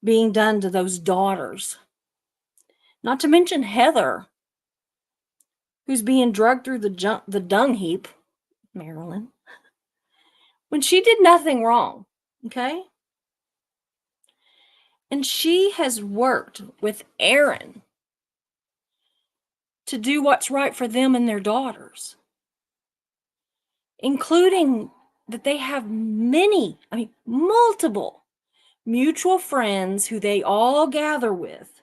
being done to those daughters. Not to mention Heather, who's being drugged through the dung heap, Maryland, when she did nothing wrong, okay? And she has worked with Aaron to do what's right for them and their daughters, including that they have multiple mutual friends who they all gather with.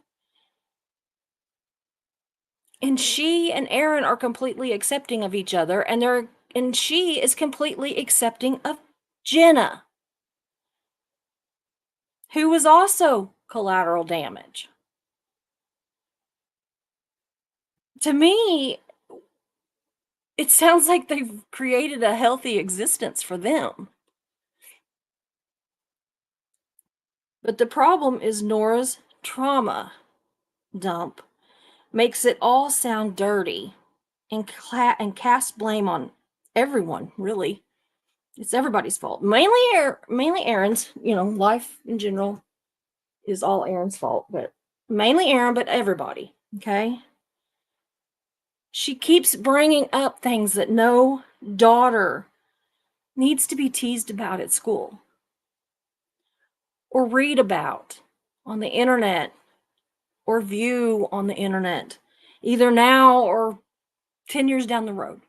And she and Aaron are completely accepting of each other, and they're And she is completely accepting of Jenna, who was also collateral damage. To me, it sounds like they've created a healthy existence for them. But the problem is Nora's trauma dump makes it all sound dirty and cast blame on everyone, really. It's everybody's fault. Mainly Aaron's, life in general is all Aaron's fault, but mainly Aaron, but everybody, okay? She keeps bringing up things that no daughter needs to be teased about at school or read about on the internet or view on the internet, either now or 10 years down the road.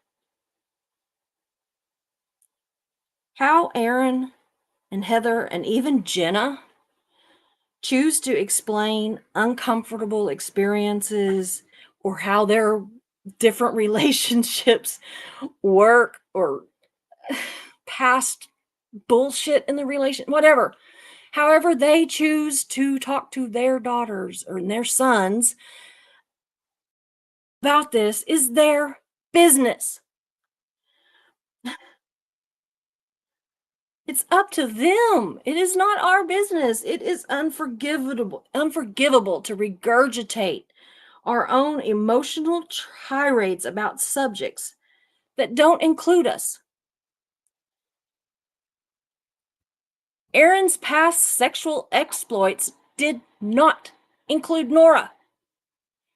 How Aaron and Heather and even Jenna choose to explain uncomfortable experiences or how their different relationships work or past bullshit in the relation, whatever. However, they choose to talk to their daughters or their sons about this is their business. It's up to them. It is not our business. It is unforgivable to regurgitate our own emotional tirades about subjects that don't include us. Aaron's past sexual exploits did not include Nora.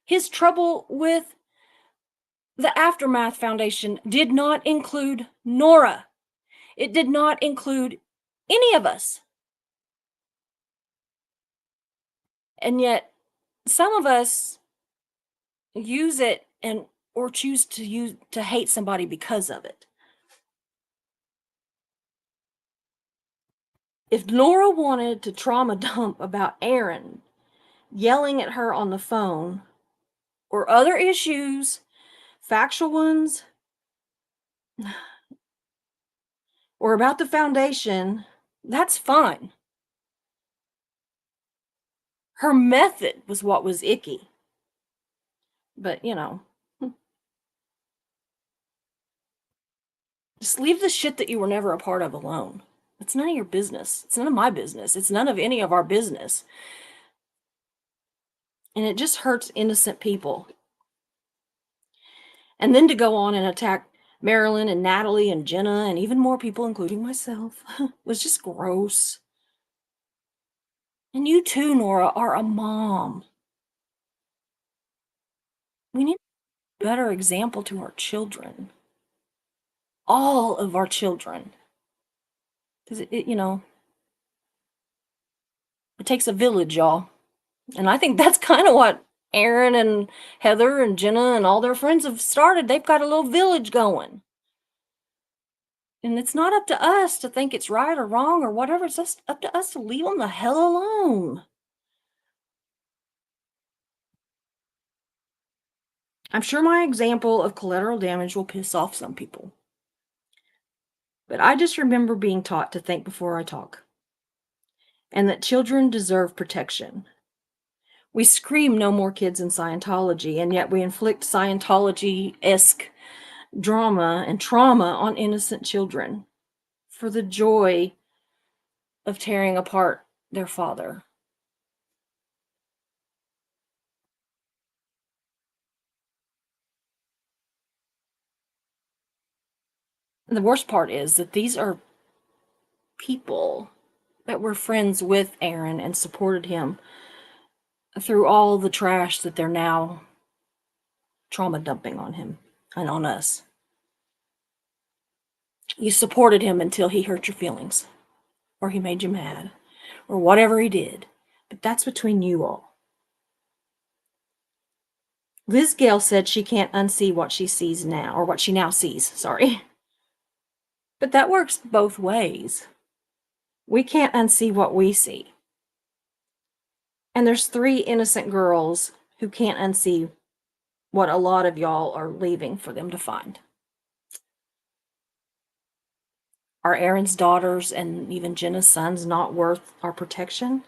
His trouble with the Aftermath Foundation did not include Nora. It did not include any of us. And yet, some of us use it and or choose to hate somebody because of it. If Nora wanted to trauma dump about Aaron yelling at her on the phone or other issues, factual ones, or about the foundation, that's fine. Her method was what was icky. But, just leave the shit that you were never a part of alone. It's none of your business. It's none of my business. It's none of any of our business. And it just hurts innocent people. And then to go on and attack Marilyn and Natalie and Jenna and even more people, including myself, was just gross. And you too, Nora, are a mom. We need a better example to our children. All of our children. Because it takes a village, y'all. And I think that's kind of what Aaron and Heather and Jenna and all their friends have started. They've got a little village going. And it's not up to us to think it's right or wrong or whatever. It's just up to us to leave them the hell alone. I'm sure my example of collateral damage will piss off some people. But I just remember being taught to think before I talk. And that children deserve protection. We scream no more kids in Scientology, and yet we inflict Scientology-esque drama and trauma on innocent children for the joy of tearing apart their father. And the worst part is that these are people that were friends with Aaron and supported him through all the trash that they're now trauma dumping on him and on us. You supported him until he hurt your feelings, or he made you mad, or whatever he did. But that's between you all. Liz Gale said she can't unsee what she sees now, or what she now sees, sorry. But that works both ways. We can't unsee what we see. And there's 3 innocent girls who can't unsee what a lot of y'all are leaving for them to find. Are Aaron's daughters and even Jenna's sons not worth our protection?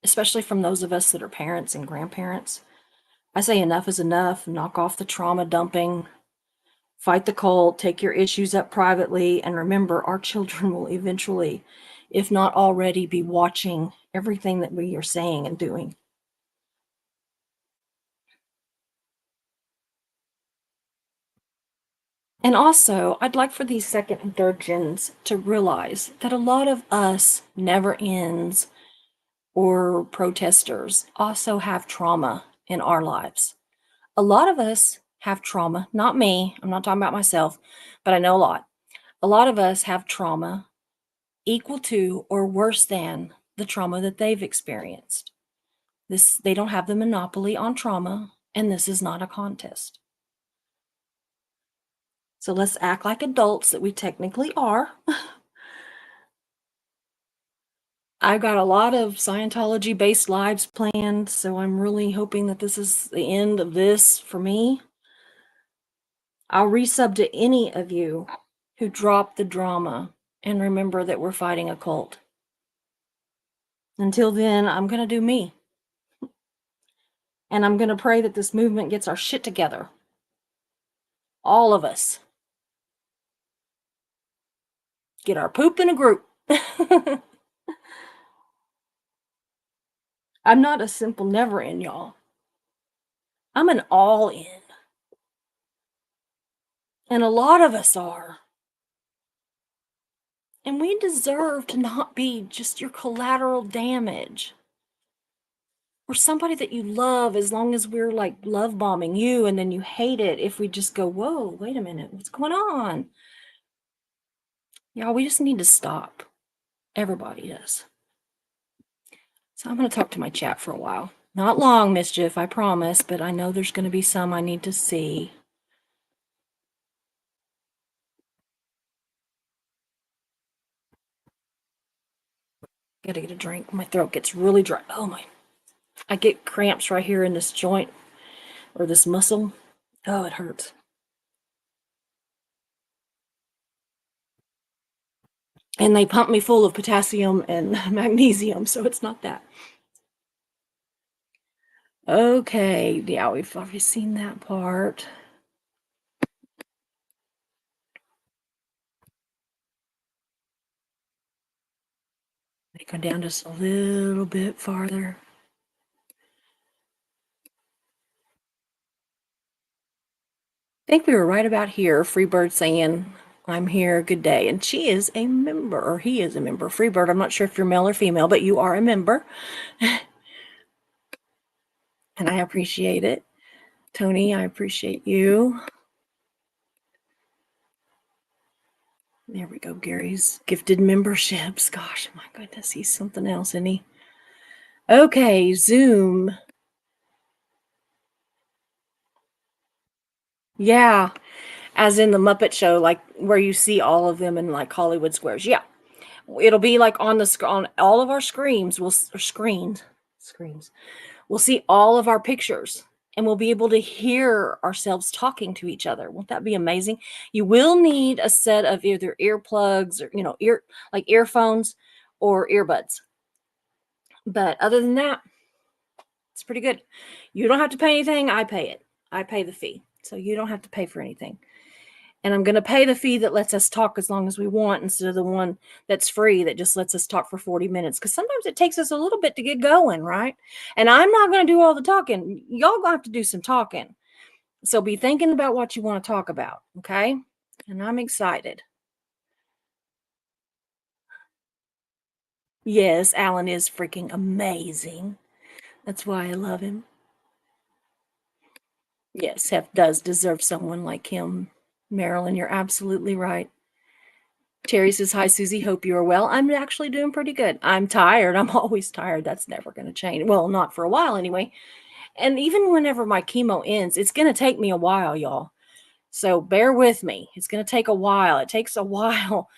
Especially from those of us that are parents and grandparents. I say enough is enough. Knock off the trauma dumping. Fight the cult. Take your issues up privately. And remember, our children will eventually, if not already, be watching everything that we are saying and doing. And also, I'd like for these second and third gens to realize that a lot of us never ends or protesters also have trauma in our lives. A lot of us have trauma, not me, I'm not talking about myself, but I know a lot. A lot of us have trauma equal to or worse than the trauma that they've experienced. They don't have the monopoly on trauma, and this is not a contest. So let's act like adults that we technically are. I've got a lot of Scientology-based lives planned, so I'm really hoping that this is the end of this for me. I'll resub to any of you who drop the drama and remember that we're fighting a cult. Until then, I'm going to do me. And I'm going to pray that this movement gets our shit together. All of us. Get our poop in a group. I'm not a simple never in, y'all. I'm an all in. And a lot of us are. And we deserve to not be just your collateral damage. Or somebody that you love, as long as we're like love bombing you and then you hate it if we just go, whoa, wait a minute, what's going on? Y'all, we just need to stop. Everybody does. So I'm going to talk to my chat for a while. Not long, Mischief, I promise, but I know there's going to be some I need to see. Gotta get a drink. My throat gets really dry. Oh my. I get cramps right here in this joint or this muscle. Oh, it hurts. And they pump me full of potassium and magnesium, so it's not that. Okay, yeah, we've already seen that part. They go down just a little bit farther. I think we were right about here. Freebird saying, I'm here, good day. And she is a member, or he is a member. Freebird, I'm not sure if you're male or female, but you are a member. And I appreciate it. Tony, I appreciate you. There we go, Gary's gifted memberships. Gosh, my goodness, he's something else, isn't he? Okay, Zoom. Yeah, as in the Muppet Show, like where you see all of them in like Hollywood Squares. Yeah, it'll be like on on all of our screens. Screens. We'll see all of our pictures, and we'll be able to hear ourselves talking to each other. Won't that be amazing? You will need a set of either earplugs or like earphones or earbuds. But other than that, it's pretty good. You don't have to pay anything. I pay it. I pay the fee. So you don't have to pay for anything. And I'm going to pay the fee that lets us talk as long as we want instead of the one that's free that just lets us talk for 40 minutes. Because sometimes it takes us a little bit to get going, right? And I'm not going to do all the talking. Y'all going to have to do some talking. So be thinking about what you want to talk about, okay? And I'm excited. Yes, Alan is freaking amazing. That's why I love him. Yes, Hef does deserve someone like him. Marilyn, you're absolutely right. Terry says, hi, Susie. Hope you are well. I'm actually doing pretty good. I'm tired. I'm always tired. That's never going to change. Well, not for a while anyway. And even whenever my chemo ends, it's going to take me a while, y'all. So bear with me. It's going to take a while. It takes a while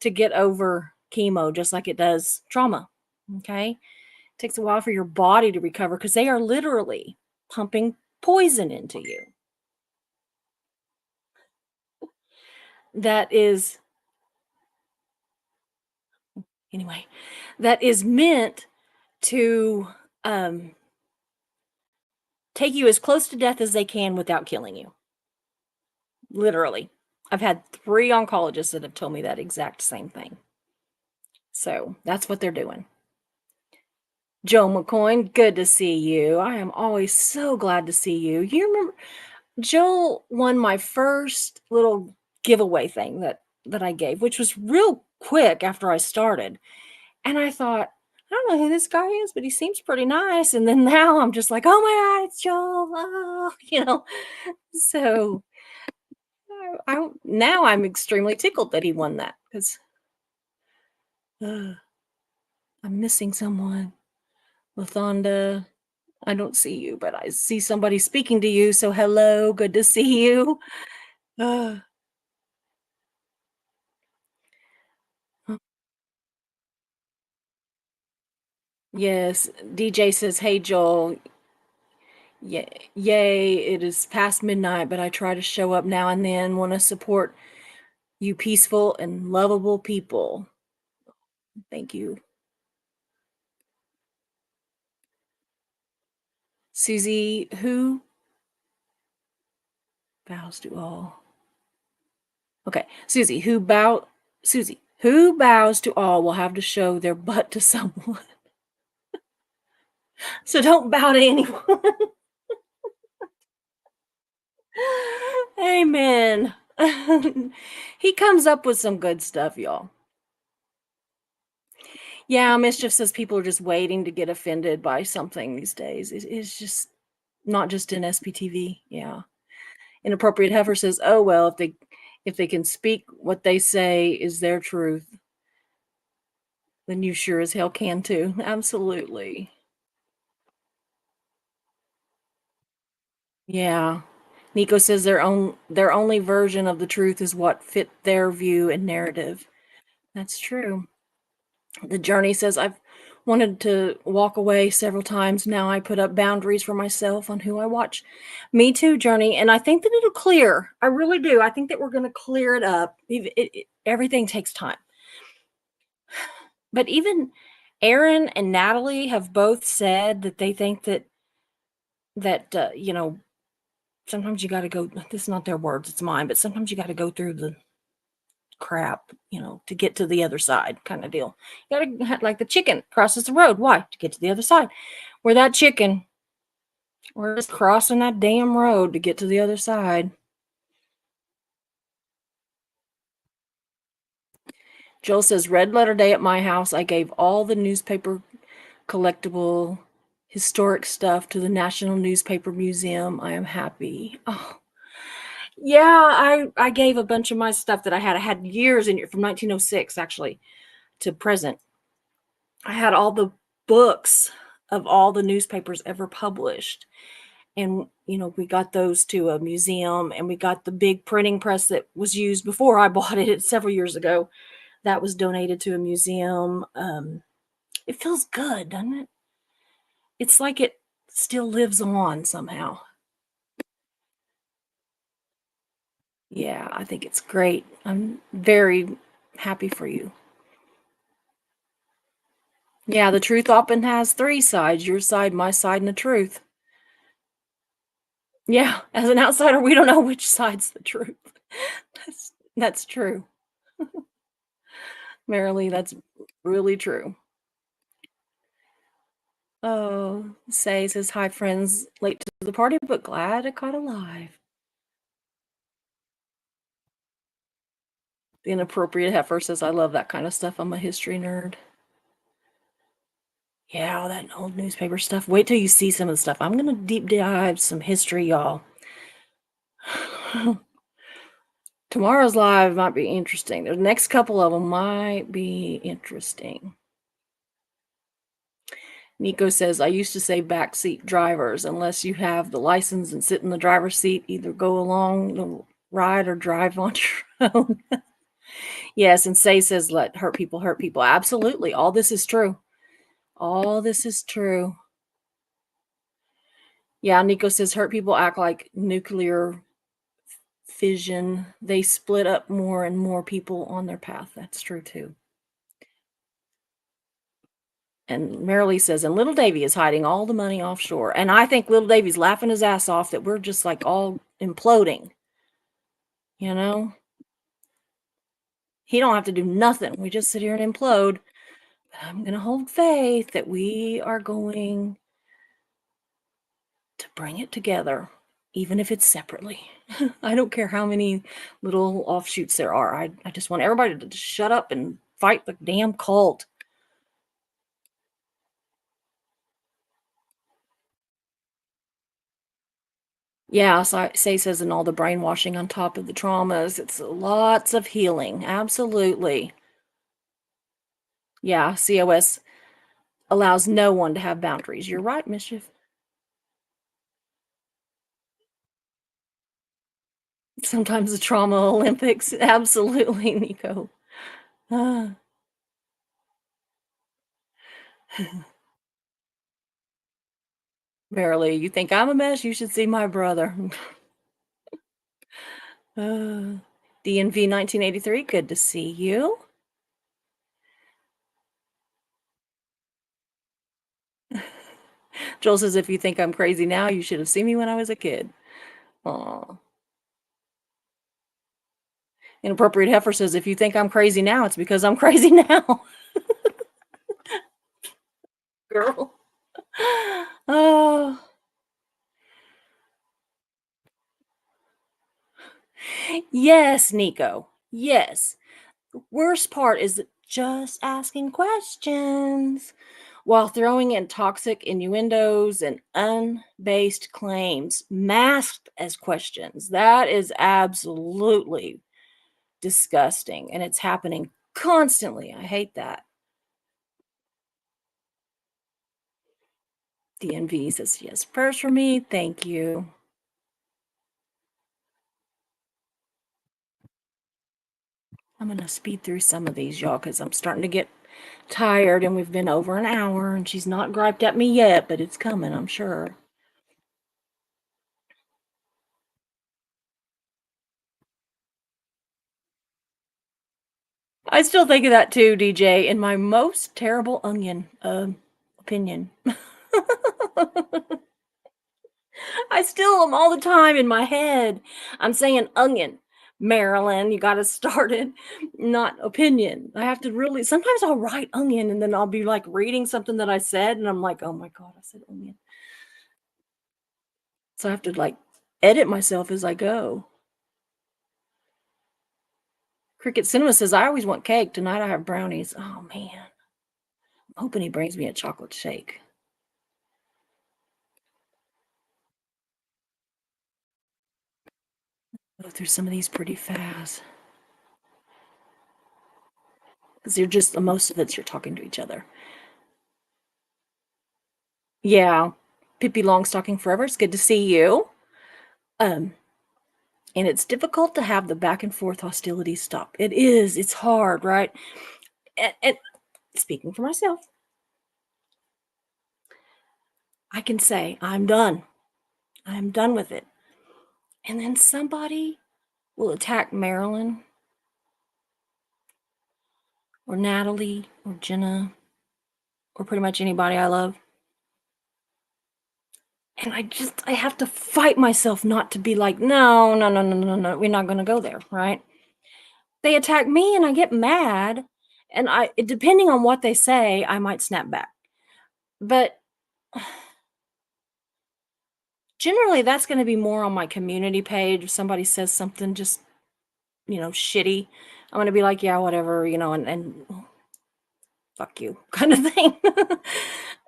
to get over chemo, just like it does trauma. Okay. It takes a while for your body to recover because they are literally pumping poison into you. that is anyway, that is meant to, um, take you as close to death as they can without killing you, literally. I've had 3 oncologists that have told me that exact same thing. So, that's what they're doing. Joe McCoy, good to see you. I am always so glad to see you. You remember Joel won my first little giveaway thing that I gave, which was real quick after I started. And I thought, I don't know who this guy is, but he seems pretty nice. And then now I'm just like, oh my God, it's Joel. Oh, So now I'm extremely tickled that he won that because I'm missing someone. Lathonda, I don't see you, but I see somebody speaking to you. So hello, good to see you. Uh, yes, DJ says, "Hey Joel, yay, it is past midnight, but I try to show up now and then. Want to support you, peaceful and lovable people. Thank you, Susie. Who bows to all? Okay, Susie, who bows to all will have to show their butt to someone. So don't bow to anyone." Amen. He comes up with some good stuff, y'all. Yeah, Mischief says people are just waiting to get offended by something these days. It's just not just in SPTV. Yeah. Inappropriate Heifer says, "Oh well, if they can speak what they say is their truth, then you sure as hell can too." Absolutely. Yeah. Nico says their only version of the truth is what fit their view and narrative. That's true. The Journey says, "I've wanted to walk away several times. Now I put up boundaries for myself on who I watch." Me too, Journey. And I think that it'll clear. I really do. I think that we're going to clear it up. Everything takes time. But even Aaron and Natalie have both said that they think that sometimes you got to go. This is not their words; it's mine. But sometimes you got to go through the crap, to get to the other side, kind of deal. You gotta, like the chicken crosses the road. Why? To get to the other side. We're that chicken. We're just crossing that damn road to get to the other side. Joel says, "Red letter day at my house. I gave all the newspaper collectible historic stuff to the National Newspaper Museum. I am happy." Oh, yeah, I gave a bunch of my stuff that I had. I had years in from 1906 actually to present. I had all the books of all the newspapers ever published. And, we got those to a museum and we got the big printing press that was used before I bought it several years ago. That was donated to a museum. It feels good, doesn't it? It's like it still lives on somehow. Yeah, I think it's great. I'm very happy for you. Yeah, the truth often has 3 sides, your side, my side, and the truth. Yeah, as an outsider, we don't know which side's the truth. That's true. Marilee, that's really true. Oh, says, "Hi, friends. Late to the party, but glad I caught alive." The Inappropriate Heifer says, "I love that kind of stuff. I'm a history nerd." Yeah, all that old newspaper stuff. Wait till you see some of the stuff. I'm going to deep dive some history, y'all. Tomorrow's live might be interesting. The next couple of them might be interesting. Nico says, "I used to say backseat drivers. Unless you have the license and sit in the driver's seat, either go along the ride or drive on your own." Yes, and Say says, "Let hurt people hurt people." Absolutely. All this is true. All this is true. Yeah, Nico says, "Hurt people act like nuclear fission. They split up more and more people on their path. That's true too. And Marilee says, and little Davy is hiding all the money offshore. And I think little Davy's laughing his ass off that we're just like all imploding. You know? He don't have to do nothing. We just sit here and implode. But I'm going to hold faith that we are going to bring it together, even if it's separately. I don't care how many little offshoots there are. I just want everybody to just shut up and fight the damn cult. Yeah, so Say says, and all the brainwashing on top of the traumas. It's lots of healing. Absolutely. Yeah, COS allows no one to have boundaries. You're right, Mischief. Sometimes the trauma Olympics. Absolutely, Nico. Ah. Verily, you think I'm a mess? You should see my brother. DNV 1983, good to see you. Joel says, if you think I'm crazy now, you should have seen me when I was a kid. Aw. Inappropriate Heifer says, if you think I'm crazy now, it's because I'm crazy now. Girl. Oh. Yes, Nico. Yes. The worst part is just asking questions while throwing in toxic innuendos and unbased claims masked as questions. That is absolutely disgusting, and it's happening constantly. I hate that. DNV says, yes, prayers for me. Thank you. I'm going to speed through some of these, y'all, because I'm starting to get tired, and we've been over an hour, and she's not griped at me yet, but it's coming, I'm sure. I still think of that too, DJ, in my most terrible onion opinion. I still am all the time in my head. I'm saying onion. Marilyn, you got to start it, not opinion. I have to really, sometimes I'll write onion and then I'll be like reading something that I said and I'm like, oh my God, I said onion. So I have to like edit myself as I go. Cricket Cinema says, I always want cake. Tonight I have brownies. Oh man. I'm hoping he brings me a chocolate shake. Go through some of these pretty fast. Because you're just, most of it's you're talking to each other. Yeah. Pippi Longstocking Forever, it's good to see you. And it's difficult to have the back and forth hostility stop. It is. It's hard, right? And speaking for myself, I can say, I'm done. I'm done with it. And then somebody will attack Marilyn or Natalie or Jenna or pretty much anybody I love. And I have to fight myself not to be like, no, no, no, no, no, no, we're not going to go there, right? They attack me and I get mad. And depending on what they say, I might snap back. But generally, that's going to be more on my community page. If somebody says something just, shitty, I'm going to be like, yeah, whatever, and fuck you kind of thing.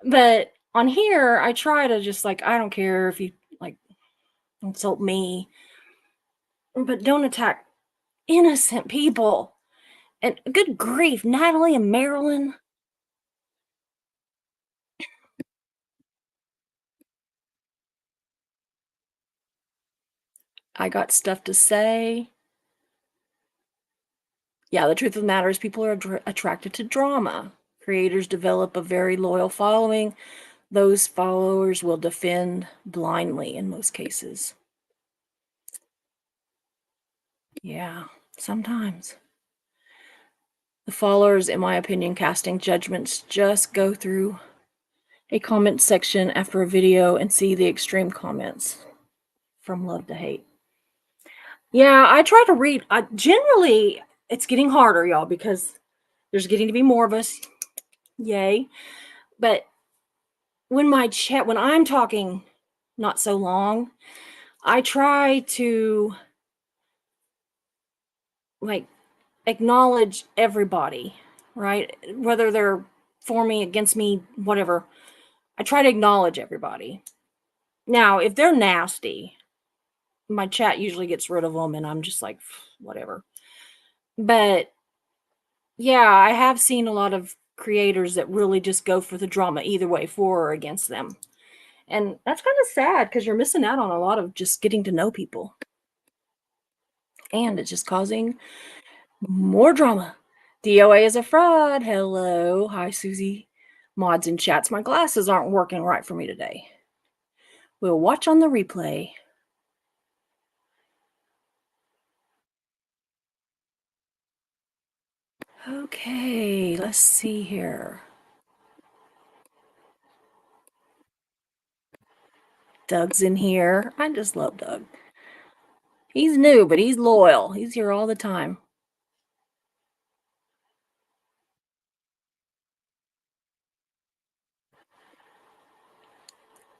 But on here, I try to just like, I don't care if you like insult me, but don't attack innocent people. And good grief, Natalie and Marilyn. I got stuff to say. Yeah, the truth of the matter is people are attracted to drama. Creators develop a very loyal following. Those followers will defend blindly in most cases. Yeah, sometimes. The followers, in my opinion, casting judgments just go through a comment section after a video and see the extreme comments from love to hate. Yeah, I try to read. Generally, it's getting harder, y'all, because there's getting to be more of us. Yay. But when I'm talking not so long, I try to like acknowledge everybody, right? Whether they're for me, against me, whatever. I try to acknowledge everybody. Now, if they're nasty, my chat usually gets rid of them and I'm just like, whatever. But yeah, I have seen a lot of creators that really just go for the drama either way, for or against them. And that's kind of sad because you're missing out on a lot of just getting to know people. And it's just causing more drama. DOA is a fraud. Hello. Hi, Susie. Mods and chats. My glasses aren't working right for me today. We'll watch on the replay. Okay, let's see here. Doug's in here. I just love Doug. He's new, but he's loyal. He's here all the time.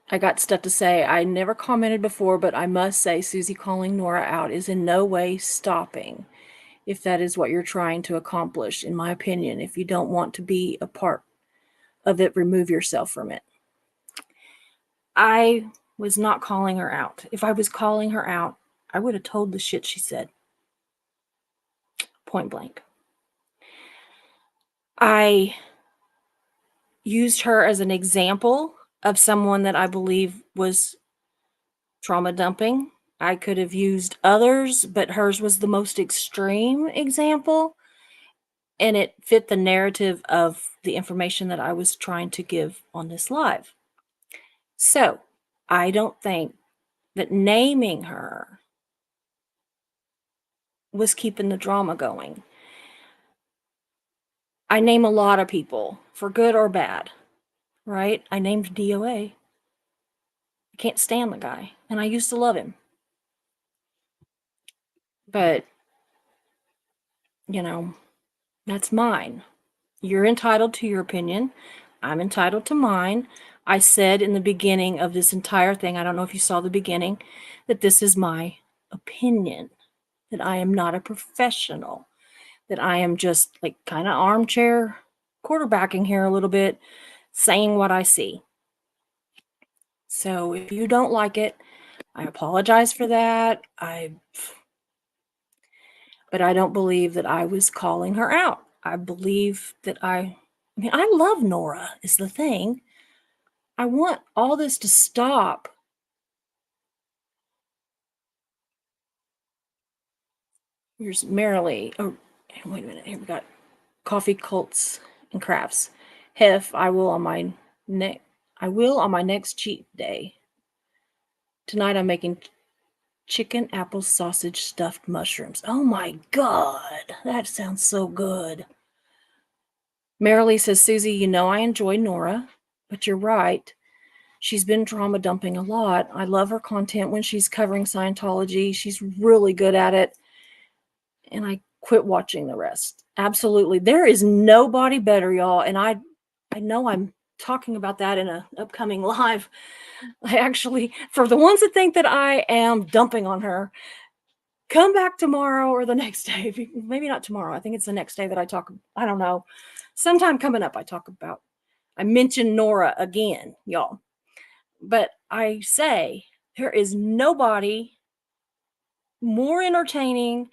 I got stuff to say. I never commented before, but I must say Susie calling Nora out is in no way stopping, if that is what you're trying to accomplish, in my opinion. If you don't want to be a part of it, remove yourself from it. I was not calling her out. If I was calling her out, I would have told the shit she said. Point blank. I used her as an example of someone that I believe was trauma dumping. I could have used others, but hers was the most extreme example, and it fit the narrative of the information that I was trying to give on this live. So, I don't think that naming her was keeping the drama going. I name a lot of people, for good or bad, right? I named DOA. I can't stand the guy, and I used to love him. But, you know, that's mine. You're entitled to your opinion. I'm entitled to mine. I said in the beginning of this entire thing, I don't know if you saw the beginning, that this is my opinion, that I am not a professional, that I am just like kind of armchair quarterbacking here a little bit, saying what I see. So if you don't like it, I apologize for that. But I don't believe that I was calling her out. I believe that I mean, I love Nora is the thing. I want all this to stop. Here's Marilee. Oh, wait a minute. Here we got coffee, cults, and crafts. Hef, I will on my next cheat day. Tonight I'm making chicken, apple, sausage, stuffed mushrooms. Oh my God, that sounds so good. Marilee says, Susie, you know I enjoy Nora, but you're right. She's been trauma dumping a lot. I love her content when she's covering Scientology. She's really good at it. And I quit watching the rest. Absolutely. There is nobody better, y'all. And I know I'm talking about that in an upcoming live. I actually, for the ones that think that I am dumping on her, come back tomorrow or the next day. Maybe not tomorrow. I think it's the next day that I talk. I don't know. Sometime coming up, I mention Nora again, y'all. But I say there is nobody more entertaining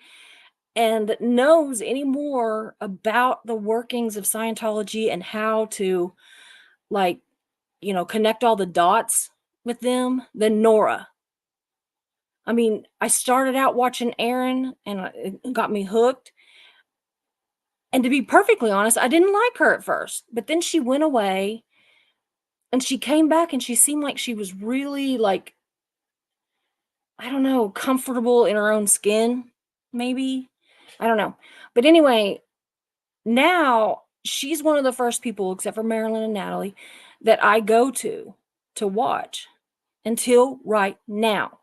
and knows any more about the workings of Scientology and how to, like, connect all the dots with them than Nora. I mean, I started out watching Aaron and it got me hooked. And to be perfectly honest, I didn't like her at first, but then she went away and she came back and she seemed like she was really, like, I don't know, comfortable in her own skin. maybe? I don't know. But anyway, now she's one of the first people, except for Marilyn and Natalie, that I go to watch until right now.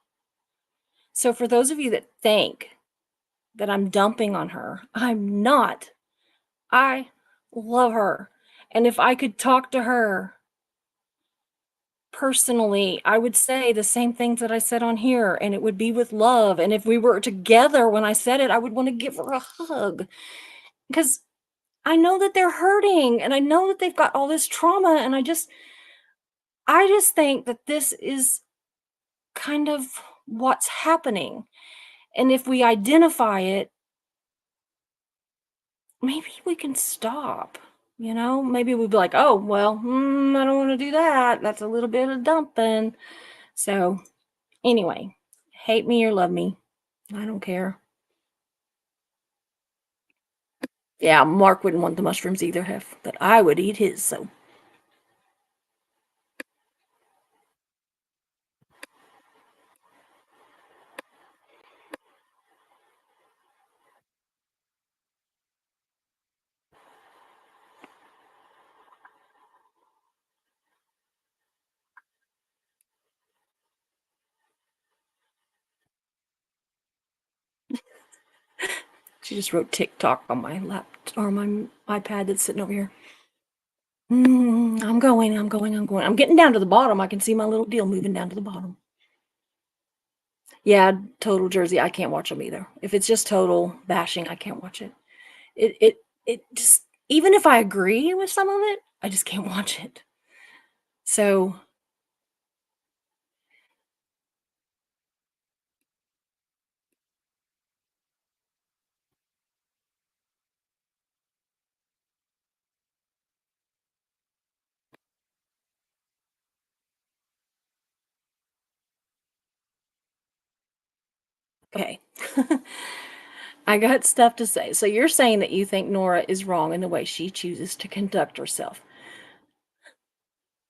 So for those of you that think that I'm dumping on her, I'm not. I love her. And if I could talk to her personally, I would say the same things that I said on here, and it would be with love. And if we were together when I said it, I would want to give her a hug because I know that they're hurting and I know that they've got all this trauma. And I just think that this is kind of what's happening. And if we identify it, maybe we can stop. Maybe we'd be like, oh, well, I don't want to do that. That's a little bit of dumping. So, anyway, hate me or love me. I don't care. Yeah, Mark wouldn't want the mushrooms either, but I would eat his. So, she just wrote TikTok on my laptop or my iPad that's sitting over here. I'm going, I'm going, I'm going. I'm getting down to the bottom. I can see my little deal moving down to the bottom. Yeah, total Jersey. I can't watch them either. If it's just total bashing, I can't watch it. It just, even if I agree with some of it, I just can't watch it. So, okay. I got stuff to say. So you're saying that you think Nora is wrong in the way she chooses to conduct herself.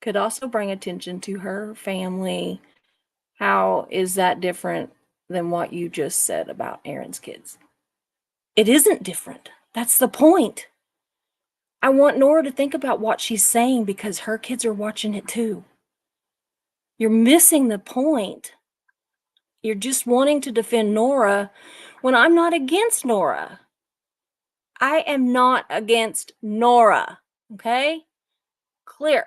Could also bring attention to her family. How is that different than what you just said about Aaron's kids? It isn't different. That's the point. I want Nora to think about what she's saying because her kids are watching it too. You're missing the point. You're just wanting to defend Nora when I'm not against Nora. I am not against Nora. Okay? Clear.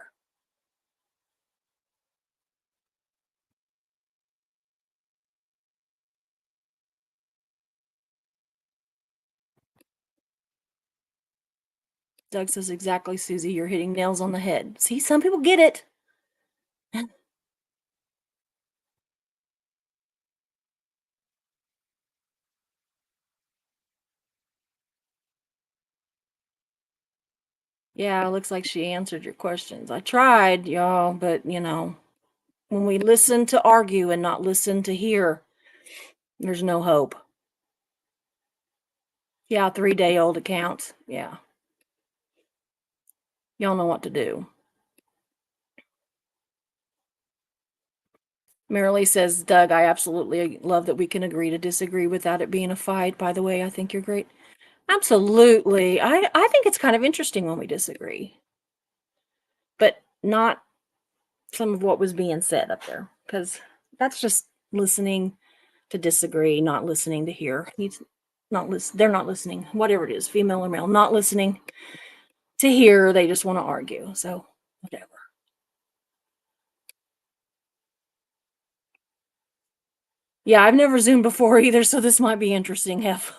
Doug says exactly, Susie. You're hitting nails on the head. See, some people get it. Yeah, it looks like she answered your questions. I tried, y'all, but when we listen to argue and not listen to hear, there's no hope. Yeah, 3-day-old accounts. Yeah. Y'all know what to do. Marilee says, Doug, I absolutely love that we can agree to disagree without it being a fight. By the way, I think you're great. Absolutely. I think it's kind of interesting when we disagree, but not some of what was being said up there, because that's just listening to disagree, not listening to hear. He's not listen. They're not listening. Whatever it is, female or male, not listening to hear. They just want to argue. So whatever. Yeah, I've never Zoomed before either, so this might be interesting, Hef.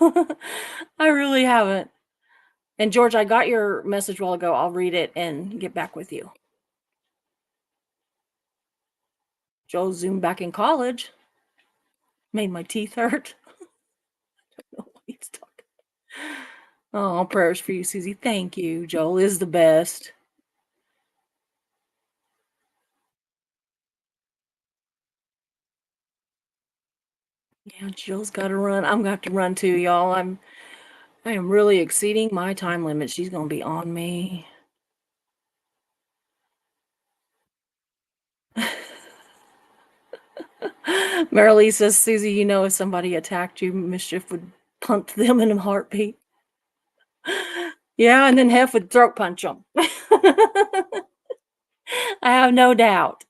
I really haven't. And George, I got your message a while ago. I'll read it and get back with you. Joe Zoomed back in college. Made my teeth hurt. I don't know what he's talking. Oh, prayers for you, Susie. Thank you. Joel is the best. Yeah, Jill's got to run. I'm gonna have to run too, y'all. I am really exceeding my time limit. She's gonna be on me. Marilee says, Susie, if somebody attacked you, mischief would pumped them in a heartbeat. Yeah, and then Hef would throat punch them. I have no doubt.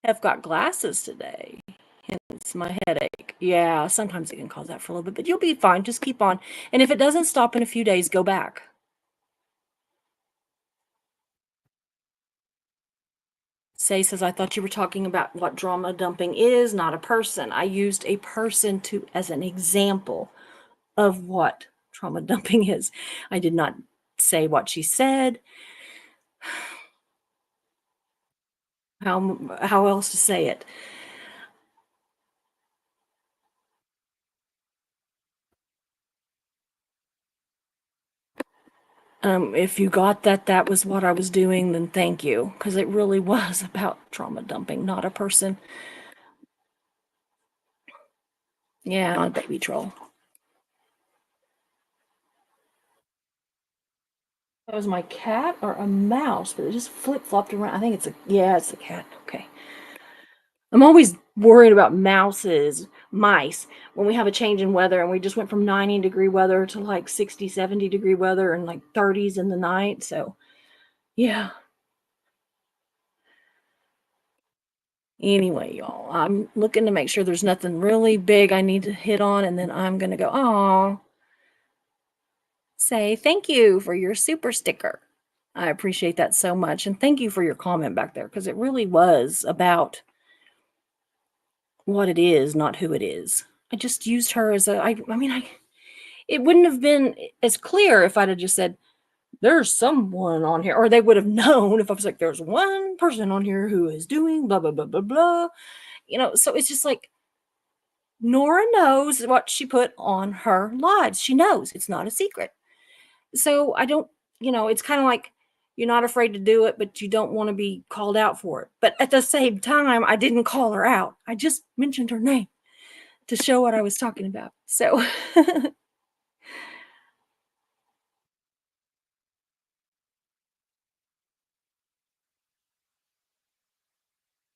Hef got glasses today, hence my headache. Yeah, sometimes it can cause that for a little bit, but you'll be fine. Just keep on. And if it doesn't stop in a few days, go back. Say says, I thought you were talking about what drama dumping is, not a person. I used a person to as an example of what trauma dumping is. I did not say what she said. How else to say it? If you got that that was what I was doing, then thank you, because it really was about trauma dumping, not a person. Yeah, not a baby troll. That was my cat or a mouse, but it just flip-flopped around. I think it's it's a cat. Okay. I'm always worried about mice, when we have a change in weather and we just went from 90-degree weather to like 60, 70-degree weather and like 30s in the night. So, yeah. Anyway, y'all, I'm looking to make sure there's nothing really big I need to hit on, and then I'm going to go, oh, say thank you for your super sticker. I appreciate that so much. And thank you for your comment back there, because it really was about what it is, not who it is. I just used her as it wouldn't have been as clear if I'd have just said, there's someone on here, or they would have known if I was like, there's one person on here who is doing blah, blah, blah, blah, blah. So it's just like, Nora knows what she put on her lives. She knows it's not a secret. So I don't, it's kind of like you're not afraid to do it, but you don't want to be called out for it. But at the same time, I didn't call her out. I just mentioned her name to show what I was talking about. So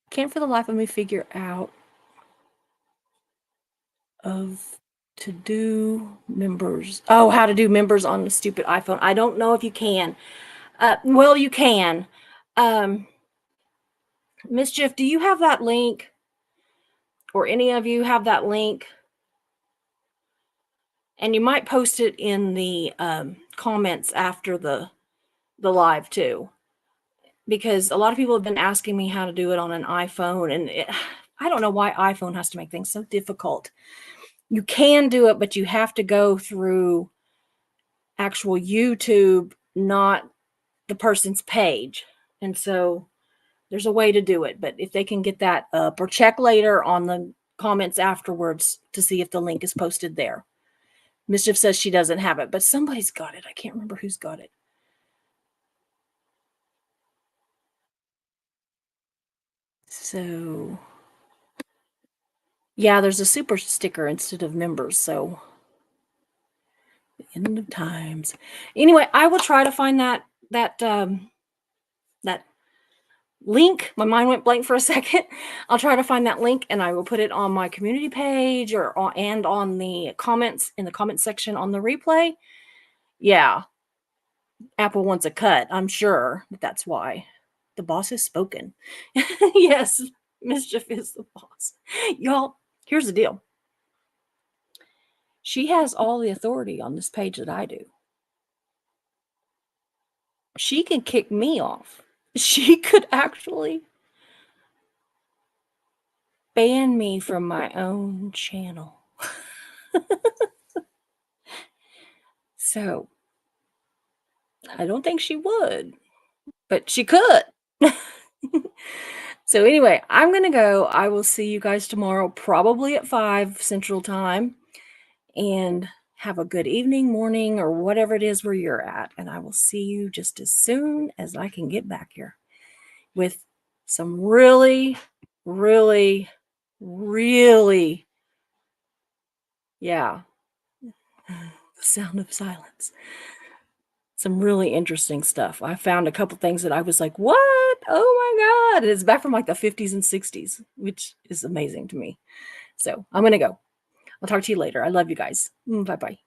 can't for the life of me figure out of to do members. Oh, how to do members on the stupid iPhone. I don't know if you can. Well, you can. Mischief, do you have that link? Or any of you have that link? And you might post it in the comments after the live too, because a lot of people have been asking me how to do it on an iPhone, and I don't know why iPhone has to make things so difficult. You can do it, but you have to go through actual YouTube, not the person's page. And so there's a way to do it, but if they can get that up, or check later on the comments afterwards to see if the link is posted there. Mischief says she doesn't have it, but somebody's got it. I can't remember who's got it. So, yeah, there's a super sticker instead of members. So, the end of times. Anyway, I will try to find that that link. My mind went blank for a second. I'll try to find that link, and I will put it on my community page and on the comments in the comment section on the replay. Yeah, Apple wants a cut, I'm sure, but that's why. The boss has spoken. Yes, Mischief is the boss. Y'all, here's the deal. She has all the authority on this page that I do. She can kick me off. She could actually ban me from my own channel. So, I don't think she would, but she could. So anyway, I'm going to go. I will see you guys tomorrow, probably at 5 Central Time. And have a good evening, morning, or whatever it is where you're at. And I will see you just as soon as I can get back here with some really, really, really, yeah, the sound of silence. Some really interesting stuff. I found a couple things that I was like, what? Oh my God. And it's back from like the 50s and 60s, which is amazing to me. So I'm gonna go. I'll talk to you later. I love you guys. Bye bye.